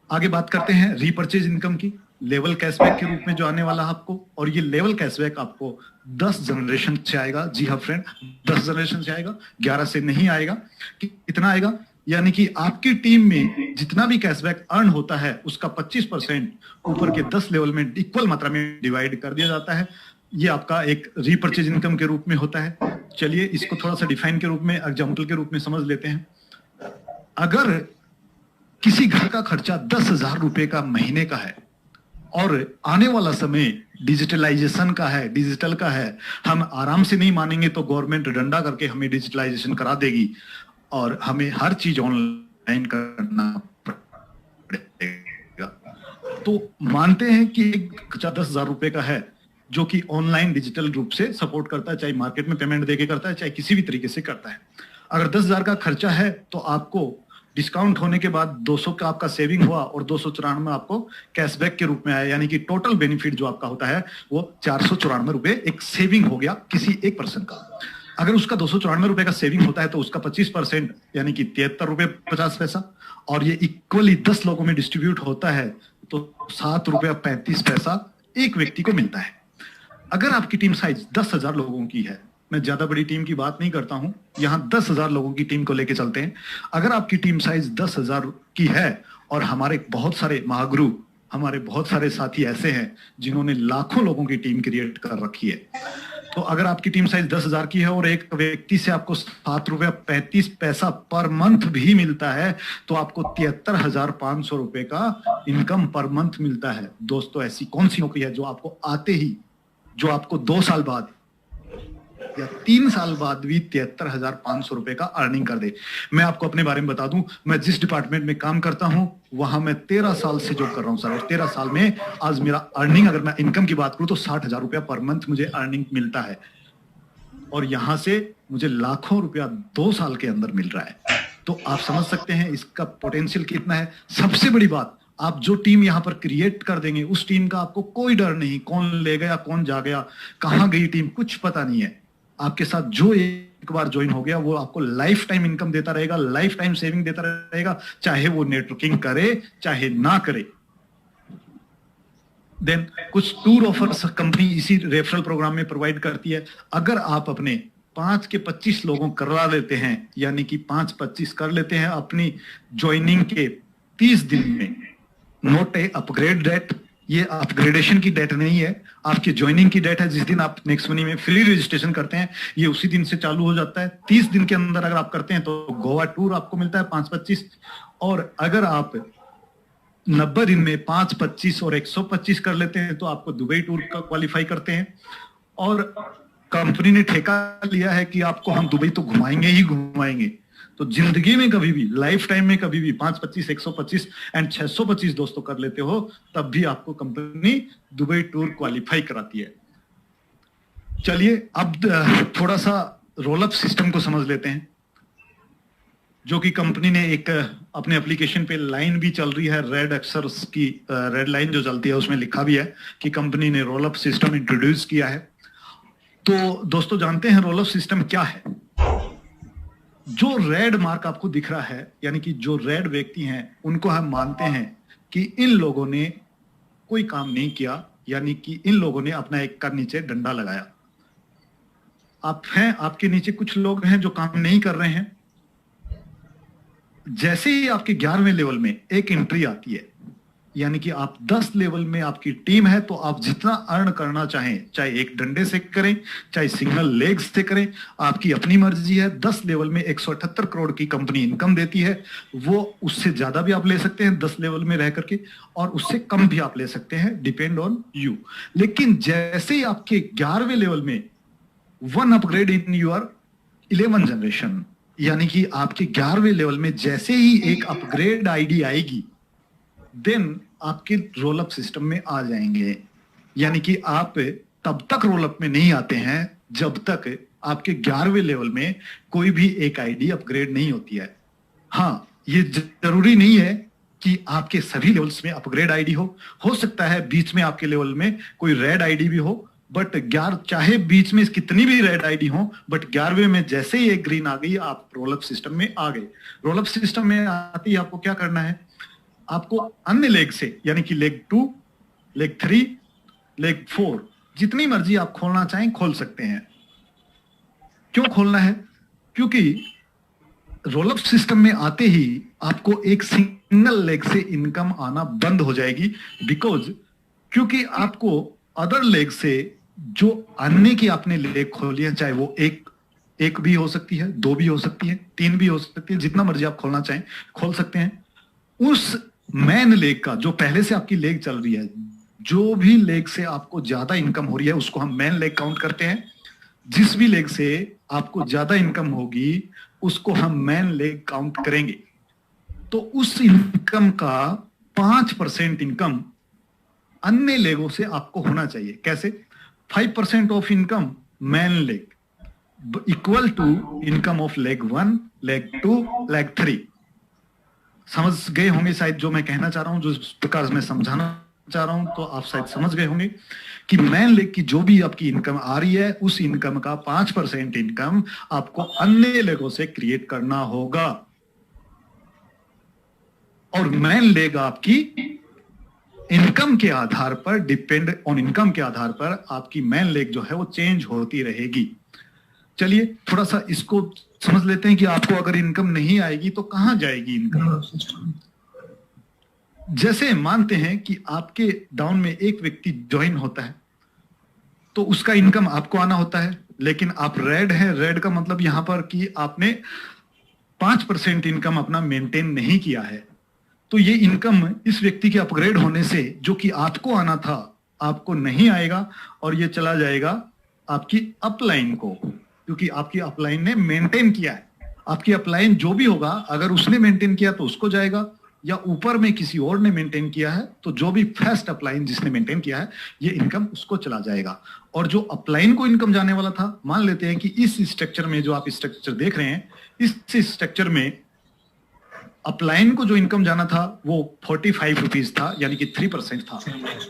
आगे बात करते हैं रीपर्चेज इनकम की। लेवल कैशबैक के रूप में जो आने वाला है आपको, और ये लेवल कैशबैक आपको 10 जनरेशन से आएगा। जी हाँ फ्रेंड, 10 जनरेशन से आएगा, 11 से नहीं आएगा। कितना आएगा, यानी कि आपकी टीम में जितना भी कैशबैक अर्न होता है उसका 25% ऊपर के 10 लेवल में इक्वल मात्रा में डिवाइड कर दिया जाता है। ये आपका एक रीपर्चेज इनकम के रूप में होता है। चलिए इसको थोड़ा सा डिफाइन के रूप में, एग्जाम्पल के रूप में समझ लेते हैं। अगर किसी घर का खर्चा 10,000 रुपए का महीने का है और आने वाला समय डिजिटलाइजेशन का है, डिजिटल का है, हम आराम से नहीं मानेंगे तो गवर्नमेंट डंडा करके हमें डिजिटलाइजेशन करा देगी और हमें हर चीज ऑनलाइन करना पड़ेगा। तो मानते हैं कि एक खर्चा 10,000 रुपए का है जो कि ऑनलाइन डिजिटल रूप से सपोर्ट करता है, चाहे मार्केट में पेमेंट देके करता है, चाहे किसी भी तरीके से करता है। अगर 10,000 का खर्चा है तो आपको डिस्काउंट होने के बाद 200 का आपका सेविंग हुआ और 294 आपको कैशबैक के रूप में आया, यानी कि टोटल बेनिफिट जो आपका होता है वो 494 रुपए एक सेविंग हो गया किसी एक पर्सन का। अगर उसका 294 रुपए का सेविंग होता है तो उसका 25% यानी कि 73 रुपए 50 पैसा, और ये इक्वली 10 लोगों में डिस्ट्रीब्यूट होता है तो 7 रुपया 35 पैसा एक व्यक्ति को मिलता है। अगर आपकी टीम साइज 10,000 लोगों की है, मैं ज्यादा बड़ी टीम की बात नहीं करता हूं, यहां 10,000 लोगों की टीम को लेके चलते हैं। अगर आपकी टीम साइज 10,000 की है और हमारे बहुत सारे महागुरु, हमारे बहुत सारे साथी ऐसे हैं जिन्होंने लाखों लोगों की टीम क्रिएट कर रखी है, तो अगर आपकी टीम साइज 10,000 की है और एक व्यक्ति से आपको 7 रुपया 35 पैसा पर मंथ भी मिलता है तो आपको 73,500 रुपए का इनकम पर मंथ मिलता है। दोस्तों ऐसी कौन सी नौकरी है जो आपको आते ही, जो आपको 2 साल बाद या 3 साल बाद भी 73,500 रुपए का अर्निंग कर दे। मैं आपको अपने बारे में बता दूं, मैं जिस डिपार्टमेंट में काम करता हूं वहां मैं 13 साल से जॉब कर रहा हूं सर, और 13 साल में आज मेरा अर्निंग, अगर मैं इनकम की बात करूं तो 60,000 रुपया पर मंथ मुझे अर्निंग मिलता है, और यहां से मुझे लाखों रुपया 2 साल के अंदर मिल रहा है। तो आप समझ सकते हैं इसका पोटेंशियल कितना है। सबसे बड़ी बात, आप जो टीम यहां पर क्रिएट कर देंगे उस टीम का आपको कोई डर नहीं, कौन ले गया कौन जा गया, कहां गई टीम, कुछ पता नहीं है। आपके साथ जो एक बार ज्वाइन हो गया वो आपको लाइफ टाइम इनकम देता रहेगा, लाइफ टाइम सेविंग देता रहेगा, चाहे वो नेटवर्किंग करे चाहे ना करे। देन कुछ टूर ऑफर्स कंपनी इसी रेफरल प्रोग्राम में प्रोवाइड करती है। अगर आप अपने 5 के 25 लोगों करा लेते हैं, यानी कि 5-25 कर लेते हैं अपनी ज्वाइनिंग के 30 दिन में, नोट ए अपग्रेड डेट, ये अपग्रेडेशन की डेट नहीं है, आपकी ज्वाइनिंग की डेट है। जिस दिन आप नेक्स्ट मनी में फ्री रजिस्ट्रेशन करते हैं ये उसी दिन से चालू हो जाता है। 30 दिन के अंदर अगर आप करते हैं तो गोवा टूर आपको मिलता है 5-25, और अगर आप 90 दिन में 5-25 और 125 कर लेते हैं तो आपको दुबई टूर का क्वालिफाई करते हैं। और कंपनी ने ठेका लिया है कि आपको हम दुबई तो घुमाएंगे ही घुमाएंगे, तो जिंदगी में कभी भी, लाइफ टाइम में कभी भी 5-25, 125 एंड 625 दोस्तों कर लेते हो तब भी आपको कंपनी दुबई टूर क्वालिफाई कराती है। चलिए अब थोड़ा सा रोल अप सिस्टम को समझ लेते हैं, जो कि कंपनी ने एक अपने एप्लीकेशन पे लाइन भी चल रही है, रेड अक्षर्स की रेड लाइन जो चलती है उसमें लिखा भी है कि कंपनी ने रोल अप सिस्टम इंट्रोड्यूस किया है। तो दोस्तों जानते हैं रोल अप सिस्टम क्या है? जो रेड मार्क आपको दिख रहा है, यानी कि जो रेड व्यक्ति हैं उनको हम मानते हैं कि इन लोगों ने कोई काम नहीं किया, यानी कि इन लोगों ने अपना एक का नीचे डंडा लगाया। आप हैं, आपके नीचे कुछ लोग हैं जो काम नहीं कर रहे हैं। जैसे ही आपके 11वें लेवल में एक एंट्री आती है, यानी कि आप 10 लेवल में आपकी टीम है, तो आप जितना अर्न करना चाहें, चाहे एक डंडे से करें चाहे सिंगल लेग से करें, आपकी अपनी मर्जी है। 10 लेवल में 178 करोड़ की कंपनी इनकम देती है, वो उससे ज्यादा भी आप ले सकते हैं 10 लेवल में रह करके, और उससे कम भी आप ले सकते हैं, डिपेंड ऑन यू। लेकिन जैसे ही आपके 11वें लेवल में 1 अपग्रेड इन यूर 11 जनरेशन, यानी कि आपके 11वें लेवल में जैसे ही एक अपग्रेड आईडी आएगी, देन आपके रोल अप सिस्टम में आ जाएंगे। यानी कि आप तब तक रोल अप में नहीं आते हैं जब तक आपके 11वें लेवल में कोई भी एक आईडी अपग्रेड नहीं होती है। हाँ, ये जरूरी नहीं है कि आपके सभी लेवल्स में अपग्रेड आईडी हो सकता है बीच में आपके लेवल में कोई रेड आईडी भी हो, बट 11 चाहे बीच में कितनी भी रेड आईडी हो, बट 11वें में जैसे ही एक ग्रीन आ गई आप रोल अप सिस्टम में आ गए। रोल अप सिस्टम में आते ही आपको क्या करना है, आपको अन्य लेग से, यानी कि लेग 2, लेग 3, लेग 4 जितनी मर्जी आप खोलना चाहें खोल सकते हैं। क्यों खोलना है? क्योंकि रोल अप सिस्टम में आते ही आपको एक सिंगल लेग से इनकम आना बंद हो जाएगी, क्योंकि आपको अदर लेग से जो अन्य की आपने लेग खोली है, चाहे वो एक भी हो सकती है, 2 भी हो सकती है, 3 भी हो सकती है, जितना मर्जी आप खोलना चाहें खोल सकते हैं। उस मैन लेग का, जो पहले से आपकी लेग चल रही है, जो भी लेग से आपको ज्यादा इनकम हो रही है उसको हम मैन लेग काउंट करते हैं। जिस भी लेग से आपको ज्यादा इनकम होगी उसको हम मैन लेग काउंट करेंगे। तो उस इनकम का 5% इनकम अन्य लेगों से आपको होना चाहिए। कैसे? 5% of income main leg equal to income of leg 1, leg 2, leg 3। समझ गए होंगे शायद जो मैं कहना चाह रहा हूं, जो प्रकार मैं समझाना चाह रहा हूं, तो आप शायद समझ गए होंगे कि मैन लेग की जो भी आपकी इनकम आ रही है उस इनकम का 5% इनकम आपको अन्य लेगों से क्रिएट करना होगा। और मैन लेग आपकी इनकम के आधार पर, डिपेंड ऑन इनकम के आधार पर आपकी मैन लेग जो है वो चेंज होती रहेगी। चलिए थोड़ा सा इसको समझ लेते हैं कि आपको अगर इनकम नहीं आएगी तो कहां जाएगी इनकम। जैसे मानते हैं कि आपके डाउन में एक व्यक्ति ज्वाइन होता है तो उसका इनकम आपको आना होता है, लेकिन आप रेड है। रेड का मतलब यहां पर कि आपने 5% इनकम अपना मेंटेन नहीं किया है। तो ये इनकम इस व्यक्ति के अपग्रेड होने से जो कि आपको आना था आपको नहीं आएगा और ये चला जाएगा आपकी अपलाइन को, क्योंकि आपकी अपलाइन ने मेंटेन किया है। आपकी अपलाइन जो भी होगा अगर उसने मेंटेन किया तो उसको जाएगा, या ऊपर में किसी और ने मेंटेन किया है तो जो भी फर्स्ट अपलाइन जिसने मेंटेन किया है ये इनकम उसको चला जाएगा। और जो अपलाइन को इनकम जाने वाला था, मान लेते हैं कि इस स्ट्रक्चर में, जो आप स्ट्रक्चर देख रहे हैं, इस स्ट्रक्चर में अपलाइन को जो इनकम जाना था वो 45 रुपीज था, यानी कि 3% था।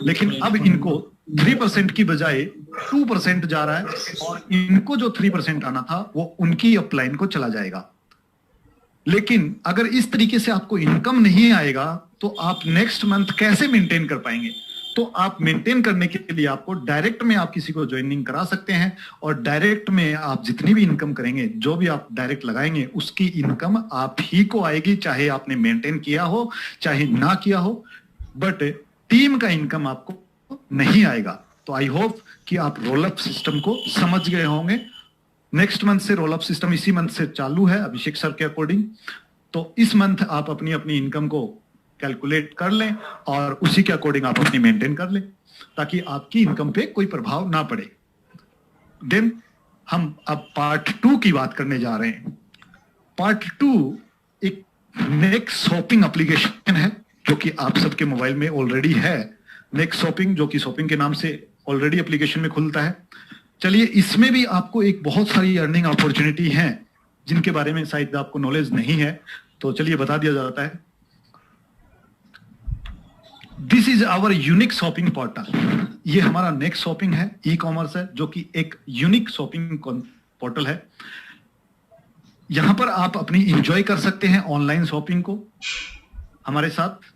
लेकिन अब इनको 3% की बजाय 2% जा रहा है और इनको जो 3% आना था वो उनकी अपलाइन को चला जाएगा। लेकिन अगर इस तरीके से आपको इनकम नहीं आएगा तो आप नेक्स्ट मंथ कैसे मेंटेन कर पाएंगे? तो आप मेंटेन करने के लिए आपको डायरेक्ट में आप किसी को ज्वाइनिंग करा सकते हैं, और डायरेक्ट में आप जितनी भी इनकम करेंगे, जो भी आप डायरेक्ट लगाएंगे, उसकी इनकम आप ही को आएगी, चाहे आपने मेंटेन किया हो चाहे ना किया हो, बट टीम का इनकम आपको नहीं आएगा। तो आई होप कि आप रोल अप सिस्टम को समझ गए होंगे। नेक्स्ट मंथ से रोल अप सिस्टम इसी मंथ से चालू है अभिषेक सर के अकॉर्डिंग। तो इस मंथ आप अपनी अपनी इनकम को कैलकुलेट कर लें और उसी के अकॉर्डिंग आप अपनी मेंटेन कर लें, ताकि आपकी इनकम पे कोई प्रभाव ना पड़े। देन हम अब पार्ट 2 की बात करने जा रहे हैं। पार्ट 2 एक नेक्स्ट शॉपिंग एप्लीकेशन है जो कि आप सबके मोबाइल में ऑलरेडी है। नेक्स्ट शॉपिंग, जो कि शॉपिंग के नाम से ऑलरेडी एप्लीकेशन में खुलता है। चलिए, इसमें भी आपको एक बहुत सारी अर्निंग अपॉर्चुनिटी हैं जिनके बारे में शायद आपको नॉलेज नहीं है, तो चलिए बता दिया जाता है। This is our unique shopping portal. ये हमारा नेक्स्ट शॉपिंग है, ई कॉमर्स है, जो कि एक यूनिक शॉपिंग पोर्टल है। यहां पर आप अपनी एंजॉय कर सकते हैं ऑनलाइन शॉपिंग को हमारे साथ।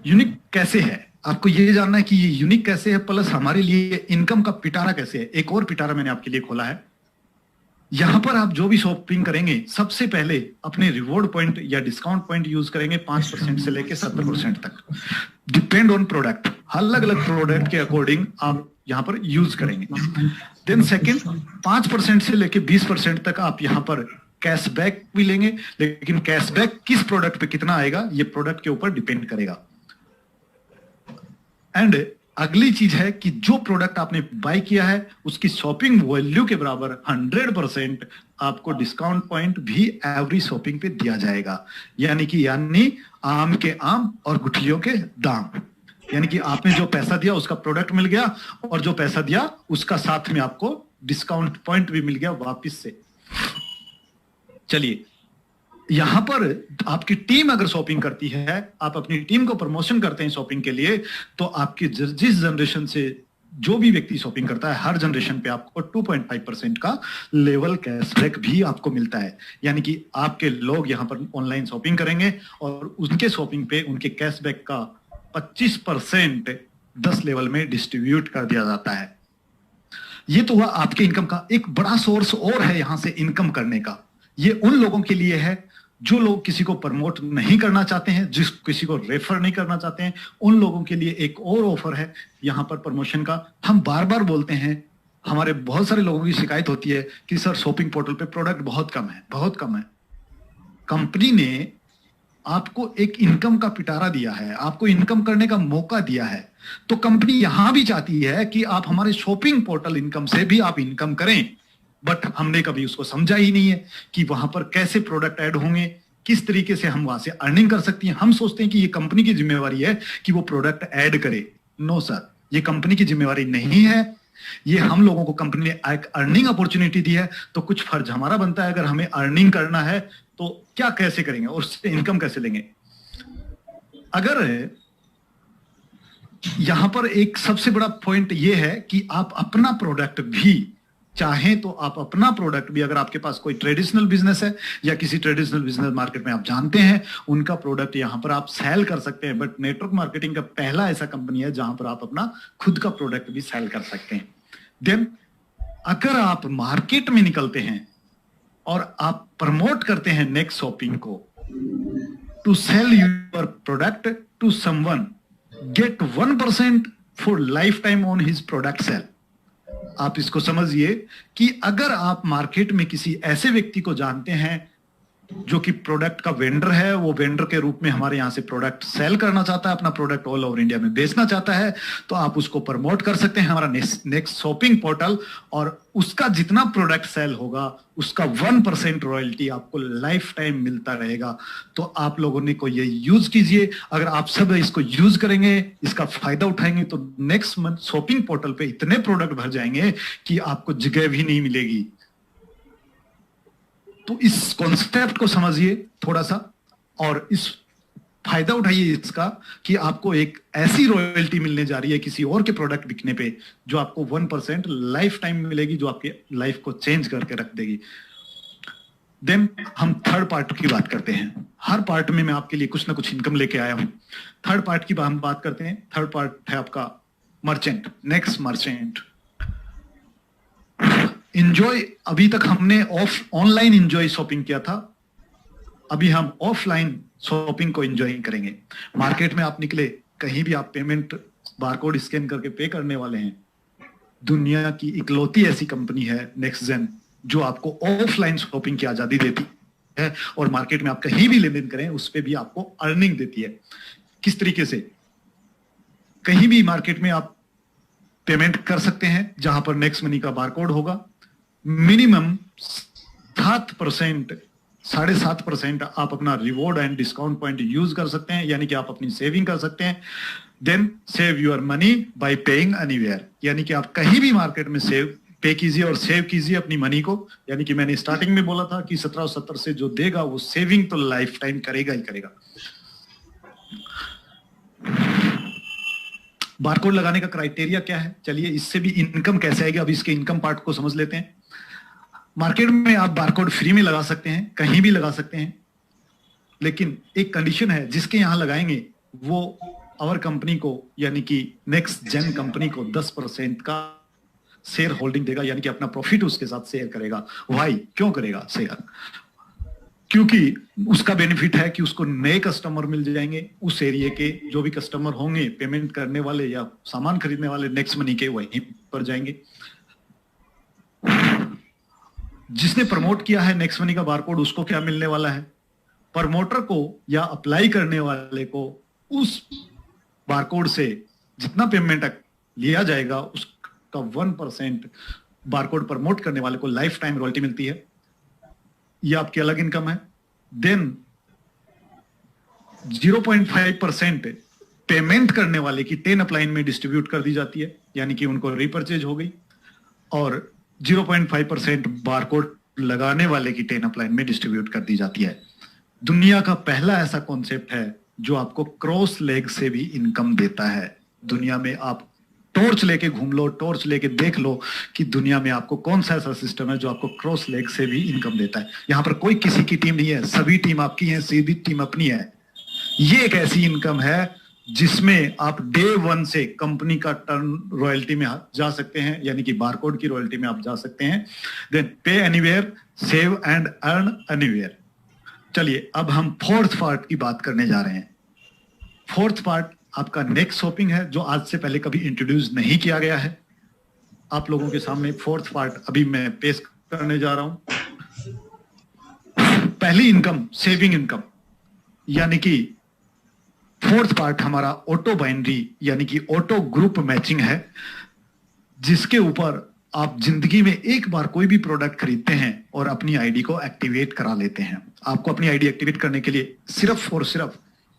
यूनिक कैसे है आपको ये जानना है कि ये यूनिक कैसे है, प्लस हमारे लिए इनकम का पिटारा कैसे है। एक और पिटारा मैंने आपके लिए खोला है। यहां पर आप जो भी शॉपिंग करेंगे सबसे पहले अपने रिवॉर्ड पॉइंट या डिस्काउंट पॉइंट यूज करेंगे 5% से लेकर 70% तक, डिपेंड ऑन प्रोडक्ट। अलग अलग प्रोडक्ट के अकॉर्डिंग आप यहां पर यूज करेंगे। देन सेकेंड, 5% से लेकर 20% तक आप यहां पर कैशबैक भी लेंगे, लेकिन कैशबैक किस प्रोडक्ट पे कितना आएगा ये प्रोडक्ट के ऊपर डिपेंड करेगा। एंड अगली चीज है कि जो प्रोडक्ट आपने बाय किया है उसकी शॉपिंग वैल्यू के बराबर 100% आपको डिस्काउंट पॉइंट भी एवरी शॉपिंग पे दिया जाएगा। यानी आम के आम और गुठलियों के दाम। यानी कि आपने जो पैसा दिया उसका प्रोडक्ट मिल गया, और जो पैसा दिया उसका साथ में आपको डिस्काउंट पॉइंट भी मिल गया वापिस से। चलिए, यहां पर आपकी टीम अगर शॉपिंग करती है, आप अपनी टीम को प्रमोशन करते हैं शॉपिंग के लिए, तो आपकी जिस जनरेशन से जो भी व्यक्ति शॉपिंग करता है हर जनरेशन पे आपको 2.5% का लेवल कैशबैक भी आपको मिलता है। यानी कि आपके लोग यहां पर ऑनलाइन शॉपिंग करेंगे और उनके शॉपिंग पे उनके कैशबैक का 25% 10 लेवल में डिस्ट्रीब्यूट कर दिया जाता है। ये तो हुआ आपके इनकम का एक बड़ा सोर्स और है यहां से इनकम करने का। ये उन लोगों के लिए है जो लोग किसी को प्रमोट नहीं करना चाहते हैं, जिस किसी को रेफर नहीं करना चाहते हैं, उन लोगों के लिए एक और ऑफर है यहां पर प्रमोशन का। हम बार बार बोलते हैं, हमारे बहुत सारे लोगों की शिकायत होती है कि सर शॉपिंग पोर्टल पे प्रोडक्ट बहुत कम है, बहुत कम है। कंपनी ने आपको एक इनकम का पिटारा दिया है, आपको इनकम करने का मौका दिया है, तो कंपनी यहां भी चाहती है कि आप हमारे शॉपिंग पोर्टल इनकम से भी आप इनकम करें। बट हमने कभी उसको समझा ही नहीं है कि वहां पर कैसे प्रोडक्ट ऐड होंगे, किस तरीके से हम वहां से अर्निंग कर सकती हैं। हम सोचते हैं कि ये कंपनी की जिम्मेवारी है कि वो प्रोडक्ट ऐड करे। नो सर, ये कंपनी की जिम्मेवारी नहीं है। ये हम लोगों को कंपनी ने एक अर्निंग अपॉर्चुनिटी दी है, तो कुछ फर्ज हमारा बनता है। अगर हमें अर्निंग करना है तो क्या कैसे करेंगे और उससे इनकम कैसे लेंगे। अगर यहां पर एक सबसे बड़ा पॉइंट यह है कि आप अपना प्रोडक्ट भी चाहें तो आप अपना प्रोडक्ट भी, अगर आपके पास कोई ट्रेडिशनल बिजनेस है या किसी ट्रेडिशनल बिजनेस मार्केट में आप जानते हैं, उनका प्रोडक्ट यहां पर आप सेल कर सकते हैं। बट नेटवर्क मार्केटिंग का पहला ऐसा कंपनी है जहां पर आप अपना खुद का प्रोडक्ट भी सेल कर सकते हैं। देन अगर आप मार्केट में निकलते हैं और आप प्रमोट करते हैं नेक्स्ट शॉपिंग को, to sell your product to someone, get 1% for life time on his product sale. आप इसको समझिए कि अगर आप मार्केट में किसी ऐसे व्यक्ति को जानते हैं जो कि प्रोडक्ट का वेंडर है, वो वेंडर के रूप में हमारे यहां से प्रोडक्ट सेल करना चाहता है, अपना प्रोडक्ट ऑल ओवर इंडिया में बेचना चाहता है, तो आप उसको प्रमोट कर सकते हैं हमारा नेक्स्ट शॉपिंग पोर्टल, और उसका जितना प्रोडक्ट सेल होगा उसका 1% रॉयल्टी आपको लाइफ टाइम मिलता रहेगा। तो आप लोगों ने को ये यूज कीजिए। अगर आप सब इसको यूज करेंगे, इसका फायदा उठाएंगे, तो नेक्स्ट मंथ शॉपिंग पोर्टल पे इतने प्रोडक्ट भर जाएंगे कि आपको जगह भी नहीं मिलेगी। तो इस कॉन्सेप्ट को समझिए थोड़ा सा और इस फायदा उठाइए इसका कि आपको एक ऐसी रॉयल्टी मिलने जा रही है किसी और के प्रोडक्ट बिकने पे जो आपको 1% लाइफ टाइम मिलेगी, जो आपके लाइफ को चेंज करके रख देगी। देन हम थर्ड पार्ट की बात करते हैं। हर पार्ट में मैं आपके लिए कुछ ना कुछ इनकम लेके आया हूं। थर्ड पार्ट की हम बात करते हैं। थर्ड पार्ट है आपका मर्चेंट, नेक्स्ट मर्चेंट। इंजॉय, अभी तक हमने ऑनलाइन इंजॉय शॉपिंग किया था, अभी हम ऑफलाइन शॉपिंग को एंजॉय करेंगे। मार्केट में आप निकले, कहीं भी आप पेमेंट बारकोड स्कैन करके पे करने वाले हैं। दुनिया की इकलौती ऐसी कंपनी है नेक्स्ट जेन जो आपको ऑफलाइन शॉपिंग की आजादी देती है, और मार्केट में आप कहीं भी लेन देन करें उस पर भी आपको अर्निंग देती है। किस तरीके से? कहीं भी मार्केट में आप पेमेंट कर सकते हैं जहां पर नेक्स्ट मनी का बारकोड होगा। मिनिमम 7%, 7.5% आप अपना reward and discount point use कर सकते हैं, यानी कि आप अपनी सेविंग कर सकते हैं। Then save your money by paying anywhere, यानी कि आप कहीं भी मार्केट में पे कीजिए और सेव कीजिए अपनी मनी को। यानी कि मैंने स्टार्टिंग में बोला था कि 1770 से जो देगा वो सेविंग तो लाइफ टाइम करेगा ही करेगा। बारकोड लगाने का क्राइटेरिया क्या है? चलिए इससे भी इनकम कैसे आएगी, अब इसके इनकम पार्ट को समझ लेते हैं। मार्केट में आप बारकोड फ्री में लगा सकते हैं, कहीं भी लगा सकते हैं, लेकिन एक कंडीशन है, जिसके यहां लगाएंगे वो आवर कंपनी को, यानी कि नेक्स्ट जेन कंपनी को 10% का शेयर होल्डिंग देगा, यानी कि अपना प्रॉफिट उसके साथ शेयर करेगा। भाई क्यों करेगा शेयर? क्योंकि उसका बेनिफिट है कि उसको नए कस्टमर मिल जाएंगे, उस एरिया के जो भी कस्टमर होंगे पेमेंट करने वाले या सामान खरीदने वाले नेक्स्ट मनी के, वहीं पर जाएंगे। जिसने प्रमोट किया है नेक्स्ट मनी का बारकोड, उसको क्या मिलने वाला है? प्रमोटर को या अप्लाई करने वाले को उस बारकोड से जितना पेमेंट लिया जाएगा उसका 1% बारकोड प्रमोट करने वाले को लाइफ टाइम रॉयल्टी मिलती है। यह आपकी अलग इनकम है। देन 0.5% पेमेंट करने वाले की 10 अपलाइन में डिस्ट्रीब्यूट कर दी जाती है, यानी कि उनको रिपर्चेज हो गई, और 0.5% बारकोड लगाने वाले की 10 अपलाइन में डिस्ट्रीब्यूट कर दी जाती है। दुनिया का पहला ऐसा कॉन्सेप्ट है जो आपको क्रॉस लेग से भी इनकम देता है। दुनिया में आप टॉर्च लेके घूम लो, टॉर्च लेके देख लो कि दुनिया में आपको कौन सा ऐसा सिस्टम है जो आपको क्रॉस लेग से भी इनकम देता है। यहां पर कोई किसी की टीम नहीं है, सभी टीम आपकी है, सीधी टीम अपनी है। ये एक ऐसी इनकम है जिसमें आप डे 1 से कंपनी का टर्न रॉयल्टी में जा सकते हैं, यानी कि बारकोड की रॉयल्टी में आप जा सकते हैं। देन पे anywhere, save and earn anywhere. चलिए अब हम फोर्थ पार्ट की बात करने जा रहे हैं। फोर्थ पार्ट आपका नेक्स्ट शॉपिंग है, जो आज से पहले कभी इंट्रोड्यूस नहीं किया गया है। आप लोगों के सामने फोर्थ पार्ट अभी मैं पेश करने जा रहा हूं। पहली इनकम सेविंग इनकम, यानी कि फोर्थ पार्ट हमारा ऑटो बाइनरी यानी कि ऑटो ग्रुप मैचिंग है, जिसके ऊपर आप जिंदगी में एक बार कोई भी प्रोडक्ट खरीदते हैं और अपनी आईडी को एक्टिवेट करा लेते हैं। आपको अपनी आईडी एक्टिवेट करने के लिए सिर्फ और सिर्फ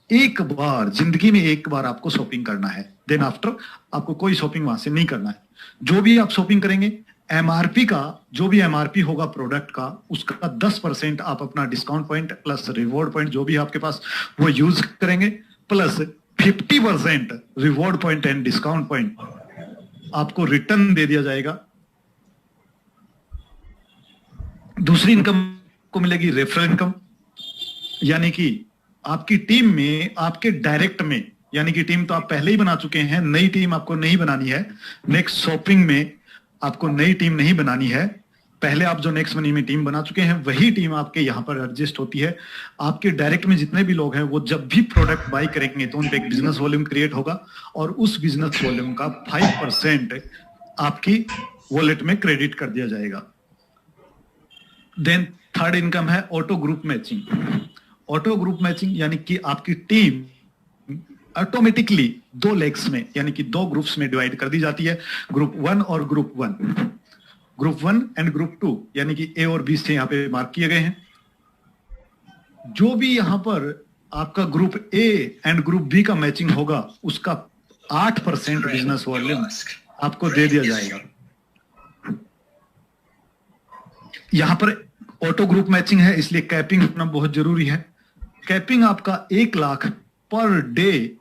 एक बार जिंदगी में एक बार आपको शॉपिंग करना है। देन आफ्टर आपको कोई शॉपिंग वहां से नहीं करना है। जो भी आप शॉपिंग करेंगे, एमआरपी का जो भी एमआरपी होगा प्रोडक्ट का, उसका 10% आप अपना discount point plus reward point जो भी आपके पास वो यूज करेंगे, plus 50% reward point and discount point आपको रिटर्न दे दिया जाएगा। दूसरी इनकम को मिलेगी रेफरल इनकम, यानी कि आपकी टीम में, आपके डायरेक्ट में, यानी कि टीम तो आप पहले ही बना चुके हैं, नई टीम आपको नहीं बनानी है। नेक्स्ट शॉपिंग में आपको नई टीम नहीं बनानी है। पहले आप जो नेक्स्ट मनी में टीम बना चुके हैं वही टीम आपके यहां पर एडजस्ट होती है। आपके डायरेक्ट में जितने भी लोग हैं वो जब भी प्रोडक्ट बाई करेंगे तो उनपे एक बिजनेस वॉल्यूम क्रिएट होगा और उस बिजनेस वॉल्यूम का 5% आपकी वॉलेट में क्रेडिट कर दिया जाएगा। देन थर्ड इनकम है auto group matching. Auto group matching यानी कि आपकी टीम ऑटोमेटिकली 2 लेग्स में यानी कि 2 ग्रुप्स में डिवाइड कर दी जाती है, ग्रुप 1 और ग्रुप 1। ग्रुप 1 एंड ग्रुप 2 यानी कि ए और बी से यहां पे मार्क किए गए हैं। जो भी यहां पर आपका group A and group B का मैचिंग होगा उसका 8% बिजनेस वॉल्यूम आपको दे दिया जाएगा। यहां पर ऑटो ग्रुप मैचिंग है इसलिए कैपिंग होना बहुत जरूरी है। कैपिंग आपका 1 lakh per day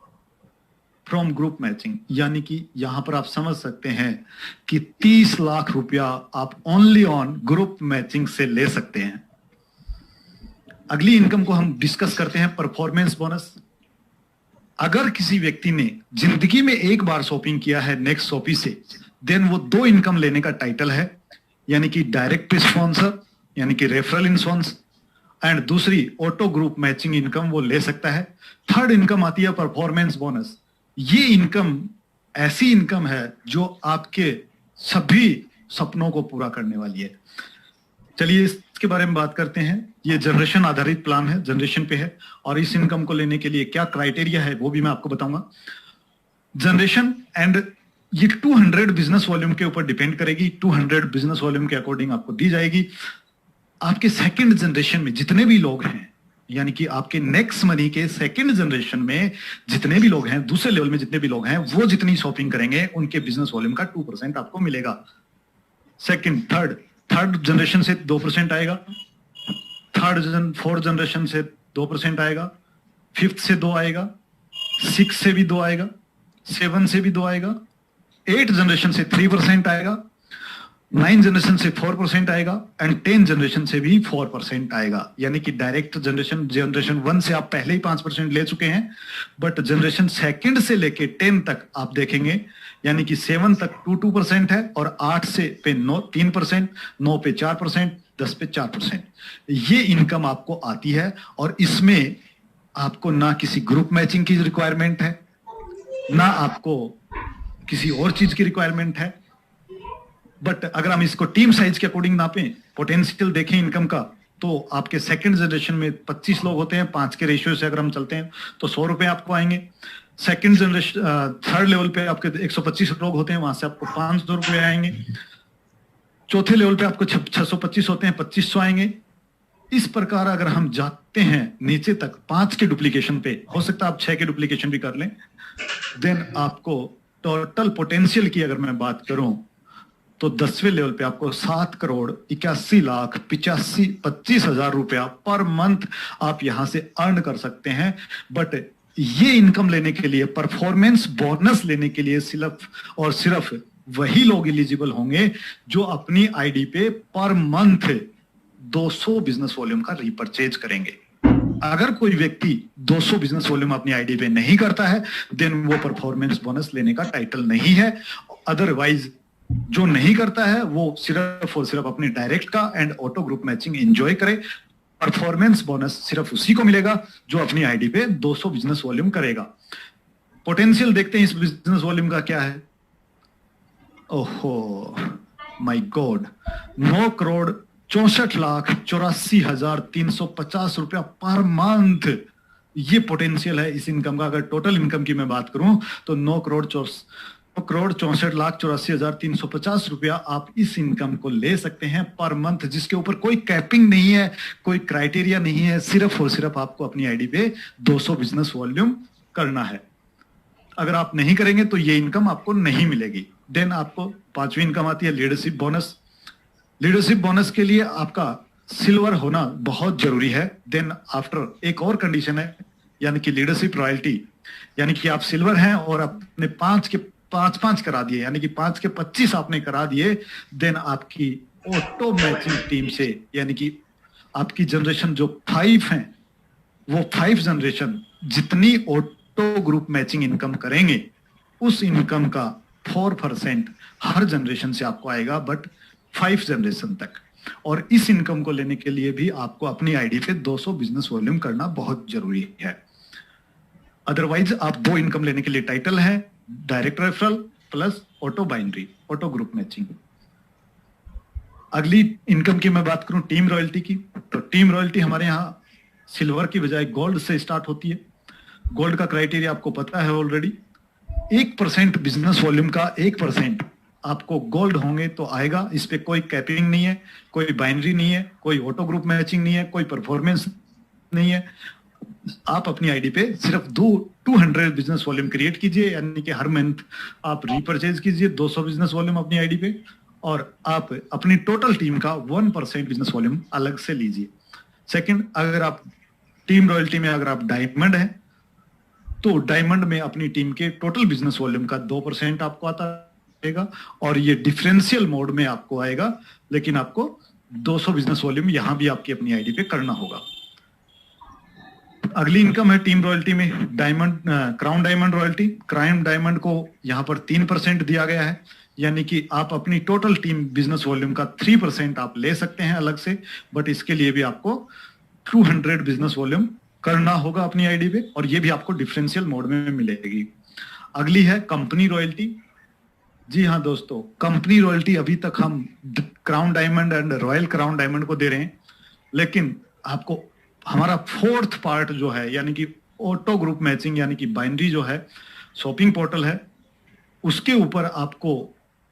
from group matching, यानी कि यहां पर आप समझ सकते हैं कि 30 लाख रुपया आप ओनली ऑन ग्रुप मैचिंग से ले सकते हैं। अगली इनकम को हम डिस्कस करते हैं परफॉर्मेंस बोनस। अगर किसी व्यक्ति ने जिंदगी में एक बार शॉपिंग किया है नेक्स्ट शॉपी से, देन वो 2 इनकम लेने का टाइटल है, यानी कि डायरेक्ट स्पॉन्सर यानी कि रेफरल इंश्योरेंस एंड दूसरी ऑटो ग्रुप मैचिंग इनकम वो ले सकता है। थर्ड इनकम आती है परफॉर्मेंस बोनस। ये इनकम ऐसी इनकम है जो आपके सभी सपनों को पूरा करने वाली है। चलिए इसके बारे में बात करते हैं। ये जनरेशन आधारित प्लान है, जनरेशन पे है, और इस इनकम को लेने के लिए क्या क्राइटेरिया है वो भी मैं आपको बताऊंगा। जनरेशन एंड ये 200 बिजनेस वॉल्यूम के ऊपर डिपेंड करेगी। 200 बिजनेस वॉल्यूम के अकॉर्डिंग आपको दी जाएगी। आपके सेकंड जनरेशन में जितने भी लोग हैं, यानी कि आपके नेक्स्ट मनी के सेकंड जनरेशन में जितने भी लोग हैं, दूसरे लेवल में जितने भी लोग हैं, वो जितनी शॉपिंग करेंगे उनके बिजनेस वॉल्यूम का 2% आपको मिलेगा। सेकंड थर्ड जनरेशन से 2% आएगा, फोर्थ जनरेशन से 2% आएगा, फिफ्थ से 2 आएगा, 6 से भी 2 आएगा, 7 से भी 2 आएगा, 8 जनरेशन से 3% आएगा, 9 जनरेशन से 4% आएगा एंड 10 जनरेशन से भी 4% आएगा। यानी कि डायरेक्ट जनरेशन 1 से आप पहले ही 5% ले चुके हैं, बट जनरेशन सेकंड से लेके 10 तक आप देखेंगे, यानी कि 7 तक 2% है और 8 से पे 3%, 9 पे 4%, 10 पे 4%। ये इनकम आपको आती है और इसमें आपको ना किसी ग्रुप मैचिंग की रिक्वायरमेंट है, ना आपको किसी और चीज की रिक्वायरमेंट है। बट अगर हम इसको टीम साइज के अकॉर्डिंग नापें, पोटेंशियल देखें इनकम का, तो आपके सेकंड जनरेशन में 25 लोग होते हैं, 5 के रेशियो से अगर हम चलते हैं तो 100 रुपए आपको आएंगे। सेकंड जनरेशन थर्ड लेवल पे आपके 125 लोग होते हैं, वहां से आपको 500 रुपए आएंगे। चौथे लेवल पे आपको 625 होते हैं, 2500 आएंगे। इस प्रकार अगर हम जाते हैं नीचे तक 5 के डुप्लीकेशन पे, हो सकता है आप 6 के डुप्लीकेशन भी कर लें, देन आपको टोटल पोटेंशियल की अगर मैं बात करूं तो 10वें लेवल पे आपको 7,81,85,25,000 रुपया पर मंथ आप यहां से अर्न कर सकते हैं। बट ये इनकम लेने के लिए, परफॉर्मेंस बोनस लेने के लिए सिर्फ और सिर्फ वही लोग एलिजिबल होंगे जो अपनी आईडी पे पर मंथ 200 बिजनेस वॉल्यूम का रीपरचेज करेंगे। अगर कोई व्यक्ति 200 बिजनेस वॉल्यूम अपनी आईडी पे नहीं करता है, देन वो परफॉर्मेंस बोनस लेने का टाइटल नहीं है। अदरवाइज जो नहीं करता है वो सिर्फ और सिर्फ अपनी डायरेक्ट का and auto group matching enjoy करे, परफॉर्मेंस बोनस सिर्फ उसी को मिलेगा जो अपनी आईडी पे 200 बिजनेस वॉल्यूम करेगा। पोटेंशियल देखते हैं इस बिजनेस वॉल्यूम का क्या है। ओहो माय गॉड, 9,64,84,350 रुपया पर मंथ, ये पोटेंशियल है इस इनकम का। अगर टोटल इनकम की मैं बात करूं तो 9,64,84,350 रुपया आप इस इनकम को ले सकते हैं पर मंथ, जिसके ऊपर कोई कैपिंग नहीं है, कोई क्राइटेरिया नहीं है, सिर्फ और सिर्फ आपको अपनी आईडी पे 200 बिजनेस वॉल्यूम करना है। अगर आप नहीं करेंगे तो ये इनकम आपको नहीं मिलेगी। देन आपको पांचवी इनकम आती है लीडरशिप बोनस। लीडरशिप बोनस के लिए आपका सिल्वर होना बहुत जरूरी है। देन आफ्टर एक और कंडीशन है, यानी कि लीडरशिप रॉयल्टी, यानी कि आप सिल्वर हैं और अपने 5 के 5 करा दिए, यानी कि 5 के 25 आपने करा दिए, देन आपकी ऑटो मैचिंग टीम से, यानी कि आपकी जनरेशन जो 5 है वो 5 जनरेशन जितनी ऑटो ग्रुप मैचिंग इनकम करेंगे उस इनकम का 4% हर जनरेशन से आपको आएगा, बट 5 जनरेशन तक। और इस इनकम को लेने के लिए भी आपको अपनी आईडी पे 200 बिजनेस वॉल्यूम करना बहुत जरूरी है। अदरवाइज आप 2 इनकम लेने के लिए टाइटल है, direct referral plus auto binary, auto group matching. अगली इनकम की मैं बात करूं टीम रॉयल्टी की, तो टीम रॉयल्टी हमारे यहाँ सिल्वर की बजाय गोल्ड से स्टार्ट होती है। गोल्ड का क्राइटेरिया आपको पता है ऑलरेडी, 1% बिजनेस वॉल्यूम का 1% आपको गोल्ड होंगे तो आएगा। इस पे कोई कैपिंग नहीं है, कोई बाइनरी नहीं है, कोई ऑटो ग्रुप मैचिंग नहीं है, कोई परफॉर्मेंस नहीं है। आप अपनी आईडी पे सिर्फ 200 बिजनेस वॉल्यूम क्रिएट कीजिए, यानी कि हर मंथ आप रीपरचेज कीजिए 200 बिजनेस वॉल्यूम अपनी आईडी पे, और आप अपनी टोटल टीम का 1% बिजनेस वॉल्यूम अलग से लीजिए। सेकंड, अगर आप टीम रॉयल्टी में अगर आप डायमंड हैं तो डायमंड में अपनी टीम के टोटल बिजनेस वॉल्यूम का 2% आपको आता है, और ये डिफरेंशियल मोड में आपको आएगा, लेकिन आपको 200 बिजनेस वॉल्यूम यहां भी आपकी अपनी आईडी पे करना होगा। अगली इनकम है टीम रॉयल्टी में diamond, crown diamond royalty. Crown diamond को यहां पर 3% दिया गया है, यानी कि आप अपनी टोटल टीम बिजनेस वॉल्यूम का 3% आप ले सकते हैं अलग से, बट इसके लिए भी आपको 200 बिजनेस वॉल्यूम करना होगा अपनी आईडी पे, और ये भी आपको डिफरेंशियल मोड में मिलेगी। अगली है कंपनी रॉयल्टी। जी हाँ दोस्तों, कंपनी रॉयल्टी अभी तक हम crown diamond and royal crown diamond को दे रहे हैं, लेकिन आपको हमारा 4th पार्ट जो है, यानी कि ऑटो ग्रुप मैचिंग, यानी कि बाइनरी जो है, शॉपिंग पोर्टल है, उसके ऊपर आपको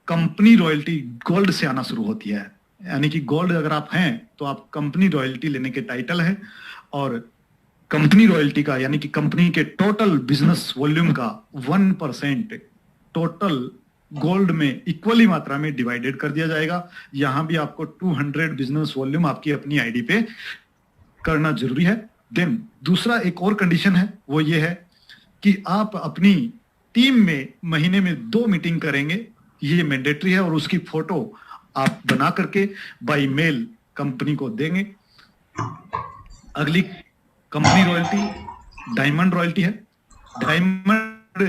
कंपनी रॉयल्टी गोल्ड से आना शुरू होती है। यानी कि गोल्ड अगर आप हैं तो आप कंपनी रॉयल्टी लेने के टाइटल है, और कंपनी रॉयल्टी का यानी कि कंपनी के टोटल बिजनेस वॉल्यूम का 1% टोटल गोल्ड में इक्वली मात्रा में डिवाइडेड कर दिया जाएगा। यहां भी आपको 200 बिजनेस वॉल्यूम आपकी अपनी आईडी पे करना जरूरी है। देन दूसरा एक और कंडीशन है, वो ये है कि आप अपनी टीम में महीने में 2 मीटिंग करेंगे, ये मैंडेटरी है, और उसकी फोटो आप बना करके बाय मेल कंपनी को देंगे। अगली कंपनी रॉयल्टी डायमंड रॉयल्टी है। डायमंड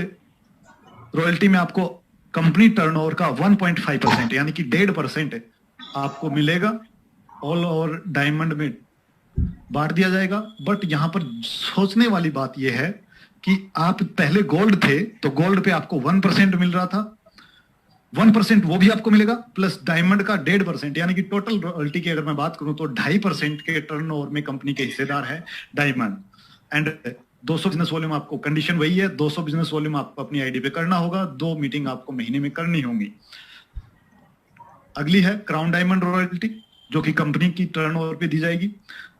रॉयल्टी में आपको कंपनी टर्नओवर का 1.5% यानी कि 1.5% आपको मिलेगा, ऑल ओवर डायमंड में बांट दिया जाएगा। बट यहां पर सोचने वाली बात यह है कि आप पहले गोल्ड थे तो गोल्ड पे आपको 1% मिल रहा था, 1% वो भी आपको मिलेगा, प्लस डायमंड का 1.5% यानी कि टोटल रॉयल्टी की अगर मैं बात करूं तो 2.5% के टर्नओवर में कंपनी के हिस्सेदार है डायमंड। एंड 200 बिजनेस वॉल्यूम आपको कंडीशन वही है, 200 बिजनेस वॉल्यूम आपको अपनी आईडी पे करना होगा, 2 मीटिंग आपको महीने में करनी होंगी। अगली है क्राउन डायमंड रॉयल्टी, जो कि कंपनी की टर्नओवर पे दी जाएगी,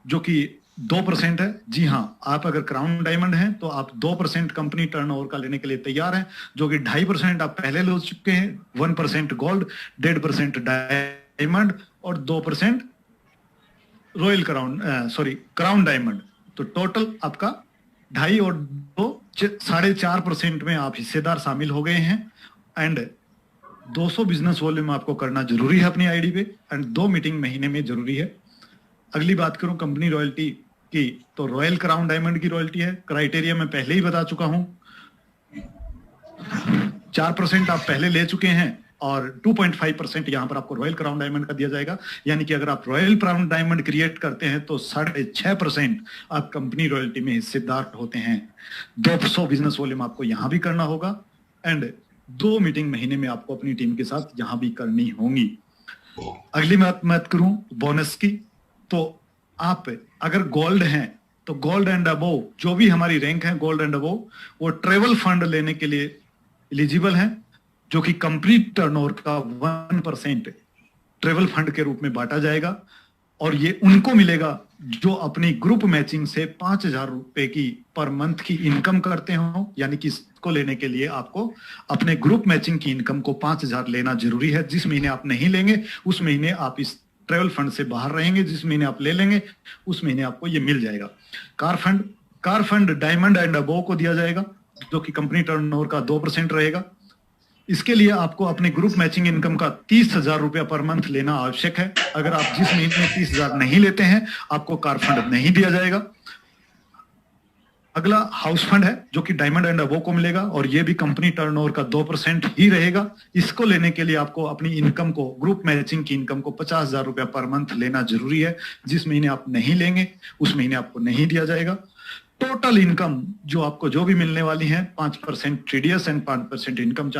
जो कि 2% है। जी हाँ, आप अगर क्राउन डायमंड हैं तो आप 2% कंपनी टर्नओवर का लेने के लिए तैयार हैं, जो कि 2.5% आप पहले ले चुके हैं, 1% गोल्ड, 1.5% डायमंड और 2% रॉयल क्राउन डायमंड। तो टोटल आपका 2.5 और 2 4.5% में आप हिस्सेदार शामिल हो गए हैं। एंड 200 बिजनेस वॉल्यूम आपको करना जरूरी है अपनी आईडी पे, एंड 2 मीटिंग महीने में जरूरी है। अगली बात करूं कंपनी रॉयल्टी की, तो रॉयल क्राउन डायमंड की रॉयल्टी है। क्राइटेरिया मैं पहले ही बता चुका हूं, 4% आप पहले ले चुके हैं और 2.5% यहाँ पर आपको रॉयल क्राउन डायमंड का दिया जाएगा। यानी कि अगर आप रॉयल क्राउन डायमंड क्रिएट करते हैं तो 6.5% आप कंपनी रॉयल्टी में हिस्सेदार होते हैं। 200 बिजनेस वॉल्यूम आपको यहाँ भी करना होगा एंड 2 मीटिंग महीने में आपको अपनी टीम के साथ यहाँ भी करनी होंगी। अगली बात करूं बोनस की, तो आप अगर गोल्ड हैं तो गोल्ड एंड अबोव, जो भी हमारी रैंक है गोल्ड एंड अबोव, वो ट्रेवल फंड लेने के लिए एलिजिबल हैं, जो कि कंप्लीट टर्नओवर का 1% ट्रेवल फंड के रूप में बांटा जाएगा। और ये उनको मिलेगा जो अपनी ग्रुप मैचिंग से 5,000 रुपए की पर मंथ की इनकम करते हो। यानी कि इसको लेने के लिए आपको अपने ग्रुप मैचिंग की इनकम को 5,000 लेना जरूरी है। जिस महीने आप नहीं लेंगे उस महीने आप इस ट्रेवल फंड से बाहर रहेंगे, जिस महीने आप ले लेंगे उस महीने आपको ये मिल जाएगा। Car fund diamond and above को दिया जाएगा, जो कि कंपनी टर्नओवर का 2% रहेगा। इसके लिए आपको अपने ग्रुप मैचिंग इनकम का 30,000 रुपया पर मंथ लेना आवश्यक है। अगर आप जिस महीने में 30,000 नहीं लेते हैं आपको कार फंड नहीं दिया जाएगा। अगला हाउस फंड है, जो कि डायमंड एंड अबोव को मिलेगा और ये भी कंपनी टर्नओवर का 2% ही रहेगा। इसको लेने के लिए आपको अपनी इनकम को, ग्रुप मैचिंग की इनकम को 50,000 रुपया पर मंथ लेना जरूरी है। जिस महीने आप नहीं लेंगे उस महीने आपको नहीं दिया जाएगा। टोटल इनकम जो आपको जो भी मिलने वाली है 5% टीडीएस एंड 5% इनकम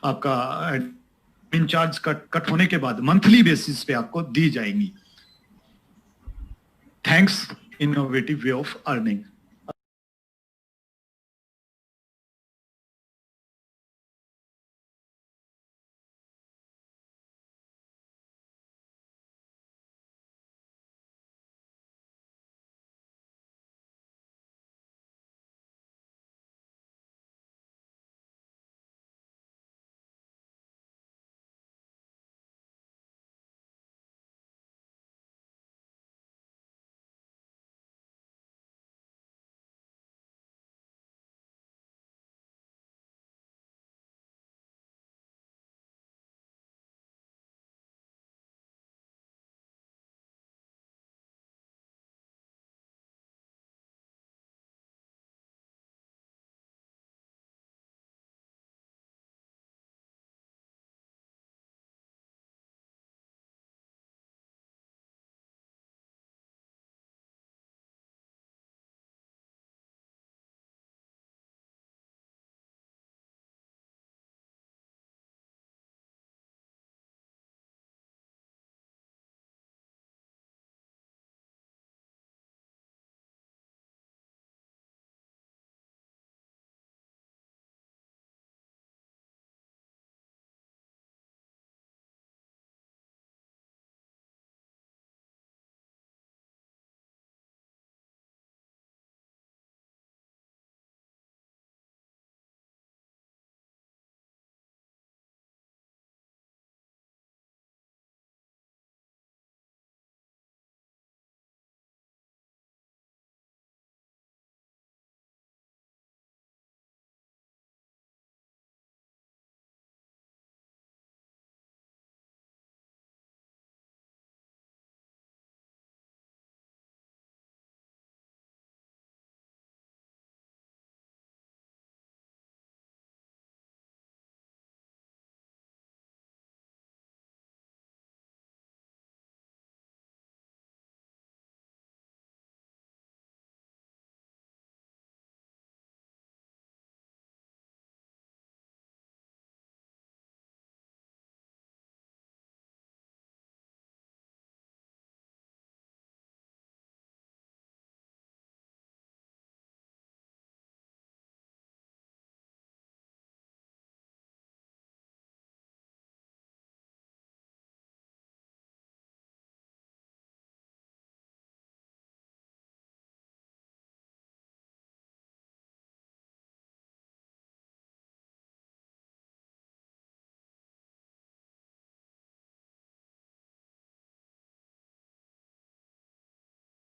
आपका एडमिन चार्ज कट होने के बाद मंथली बेसिस पे आपको दी जाएंगी। Thanks, innovative way of earning.